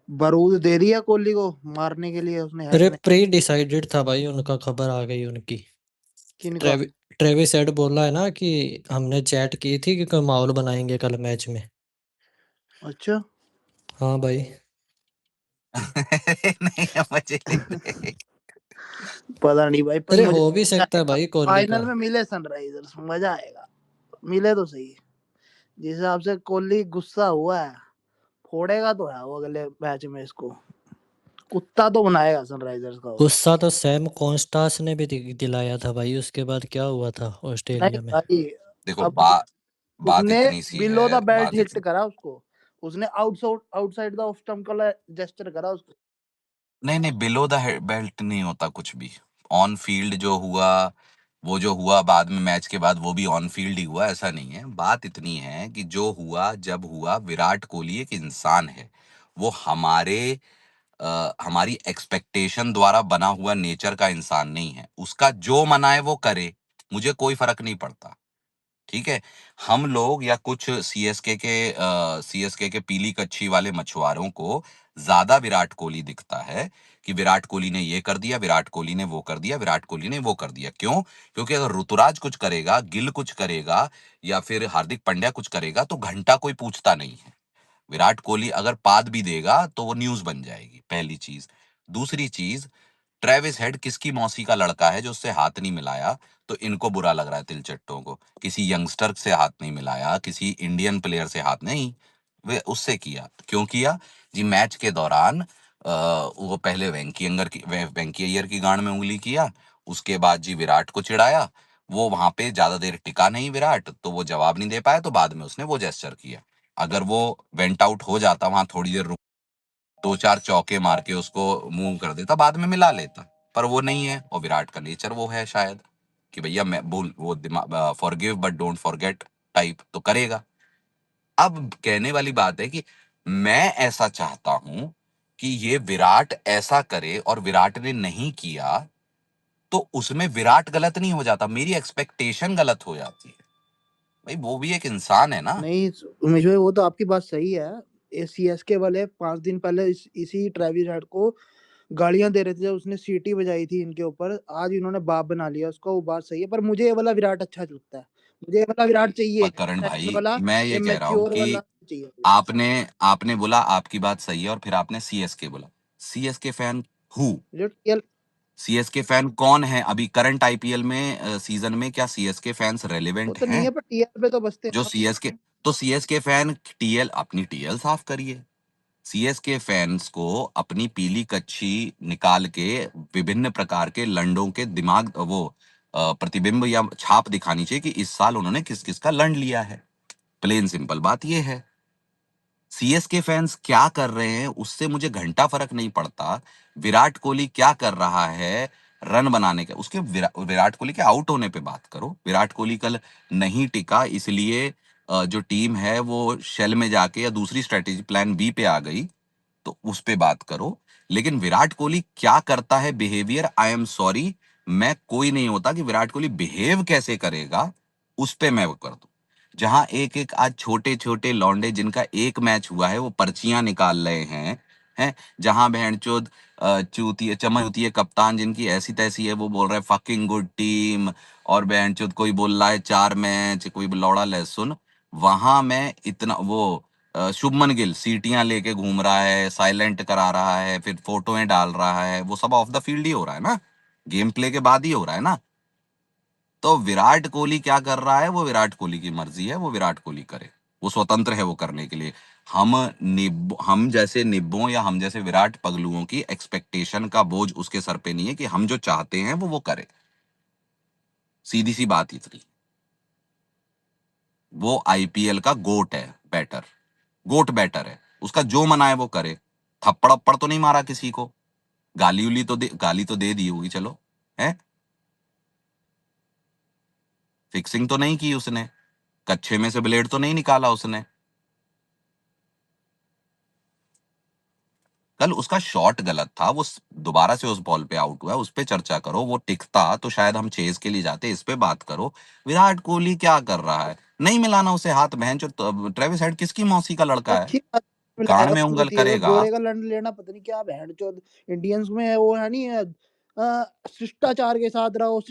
बारूद दे दिया कोहली को मारने के लिए उसने हेड अरे ने? प्री डिसाइडेड था भाई उनका, खबर आ गई उनकी। किनका? ट्रेविस हेड बोला है ना कि हमने चैट की थी कि कोई माहौल बनाएंगे कल मैच में। अच्छा। हाँ भाई। नहीं अब मजे ले रहे। पता नहीं भाई, पर अरे मुझे हो भी सकता है भाई कोहली का। फाइनल में मिले सनराइजर्स, मजा आएगा। मिले तो सही। जिस हिसाब से कोहली गुस्सा हुआ है, फोड़ेगा तो है वो अगले मैच में इसको, कुत्ता तो बनाएगा सनराइजर्स का वो। गुस्सा तो सैम कॉन्स्टास ने भी दिलाया था भाई, उसके बाद क्या हुआ था नहीं ऑस्ट्रेलिया में। भाई, देखो अब बात उसने इतनी सी बिलो है, द बेल्ट बात हिट इतनी करा उसको, उसने आउटसाइड द ऑफ स्टंप का जेस्चर करा उसको। नहीं नहीं, बिलो द बेल्ट नहीं होता कुछ भी। ऑन फील्ड जो हुआ, वो जो हुआ बाद में मैच के बाद, वो भी ऑन फील्ड ही हुआ, ऐसा नहीं है। बात इतनी है कि जो हुआ जब हुआ, विराट कोहली एक इंसान है। वो हमारी एक्सपेक्टेशन द्वारा बना हुआ नेचर का इंसान नहीं है। उसका जो मना है वो करे, मुझे कोई फर्क नहीं पड़ता। ठीक है। हम लोग या कुछ सीएसके के पीली कच्छी वाले मछुआरों को ज्यादा विराट कोहली दिखता है कि विराट कोहली ने ये कर दिया, विराट कोहली ने वो कर दिया, विराट कोहली ने वो कर दिया। क्यों? क्योंकि अगर ऋतुराज कुछ करेगा, गिल कुछ करेगा, या फिर हार्दिक पांड्या कुछ करेगा, तो घंटा कोई पूछता नहीं है। विराट कोहली अगर पाद भी देगा तो वो न्यूज बन जाएगी, पहली चीज। दूसरी चीज, ट्रेविस हेड किसकी मौसी का लड़का है जो उससे हाथ नहीं मिलाया, तो इनको बुरा लग रहा है तिलचट्टों को। किसी यंगस्टर से हाथ नहीं मिलाया, किसी इंडियन प्लेयर से हाथ नहीं, वे उससे किया। क्यों किया जी? मैच के दौरान वो पहले वेंकी अय्यर की गांड में उंगली किया, उसके बाद जी विराट को चिढ़ाया। वो वहां पे ज्यादा देर टिका नहीं विराट, तो वो जवाब नहीं दे पाया, तो बाद में उसने वो जेस्चर किया। अगर वो वेंट आउट हो जाता, वहां थोड़ी देर रुक, दो चार चौके मार के उसको मूव कर देता, बाद में मिला लेता। पर वो नहीं है, और विराट का नेचर वो है शायद कि भैया मैं बोल वो दिमाग forgive but don't forget type तो करेगा। अब कहने वाली बात है कि मैं ऐसा चाहता हूं कि ये विराट ऐसा करे, और विराट ने नहीं किया, तो उसमें विराट गलत नहीं हो जाता, मेरी एक्सपेक्टेशन गलत हो जाती है। भाई वो भी एक इंसान है ना। नहीं उमेश भाई, वो तो आपकी बात सही है। सीएसके वाले 5 दिन पहले इसी ट्रेविस हेड को गालियां दे रहे थे जब उसने सीटी बजाई थी इनके ऊपर। आज इन्होंने बाप बना लिया उसका, वो बात सही है। पर मुझे ये वाला विराट अच्छा लगता है, मुझे ये वाला विराट चाहिए, पर करण सेंस भाई, वाला, मैं ये ये कह रहा हूं मैच्योर वाला कि चाहिए। आपने आपने बोला आपकी बात सही है, और फिर आपने सीएसके बोला। CSK fan who? जो टीएल सीएसके फैन कौन है अभी करंट आईपीएल में, सीजन में? क्या सीएसके फैंस वो रेलेवेंट तो नहीं हैं? है, पर टीएल पे तो बसते जो हैं। सीएसके तो सीएसके फैन टीएल, अपनी टीएल साफ करिए। सीएसके फैंस को अपनी पीली कच्छी निकाल के विभिन्न प्रकार के लंडों के दिमाग वो प्रतिबिंब या छाप दिखानी चाहिए कि इस साल उन्होंने किस किस का लंड लिया है। प्लेन सिंपल बात यह है। सीएसके फैंस क्या कर रहे हैं उससे मुझे घंटा फर्क नहीं पड़ता। विराट कोहली क्या कर रहा है रन बनाने का, उसके विराट कोहली के आउट होने पे बात करो। विराट कोहली कल नहीं टिका, इसलिए जो टीम है वो शेल में जाके या दूसरी स्ट्रेटेजी प्लान बी पे आ गई, तो उस पे बात करो। लेकिन विराट कोहली क्या करता है बिहेवियर, आई एम सॉरी, मैं कोई नहीं होता कि विराट कोहली बिहेव कैसे करेगा उस पे मैं वो कर दूं। जहां एक एक आज छोटे छोटे लौंडे जिनका एक मैच हुआ है वो पर्चियां निकाल रहे हैं जहां बहनचोद चूतिया चमचूतिया कप्तान जिनकी ऐसी तैसी है, वो बोल रहा है फकिंग गुड टीम, और बहनचोद कोई बोल रहा है 4 मैच, कोई लौड़ा लहसुन। वहां मैं इतना वो शुभमन गिल सीटियां लेके घूम रहा है, साइलेंट करा रहा है, फिर फोटोएं डाल रहा है, वो सब ऑफ द फील्ड ही हो रहा है ना, गेम प्ले के बाद ही हो रहा है ना। तो विराट कोहली क्या कर रहा है वो विराट कोहली की मर्जी है, वो विराट कोहली करे, वो स्वतंत्र है वो करने के लिए। हम जैसे निब्बों या हम जैसे विराट पगलुओं की एक्सपेक्टेशन का बोझ उसके सर पे नहीं है कि हम जो चाहते हैं वो करे। सीधी सी बात इतनी। वो आईपीएल का गोट है, बैटर है, उसका जो मना है वो करे। थप्पड़ अप्पड़ तो नहीं मारा किसी को, गाली तो दे दी होगी, चलो है, फिक्सिंग तो नहीं की उसने, कच्छे में से ब्लेड तो नहीं निकाला उसने। कल उसका शॉट गलत था, वो दोबारा से उस बॉल पे आउट हुआ, उस पे चर्चा करो। वो टिकता तो शायद हम चेज के लिए जाते, इस पे बात करो। विराट कोहली क्या कर रहा है, नहीं मिलाना उसे हाथ, बहन जो ट्रेविस हेड किसकी मौसी का लड़का है, अच्छी बात गांड मिलाएगा में तो उंगल ठीक है, वो करेगा। गोरे का लंड लेना पता नहीं क्या बहन चोद इंडियंस में है, वो है नहीं शिष्टाचार के साथ रहो,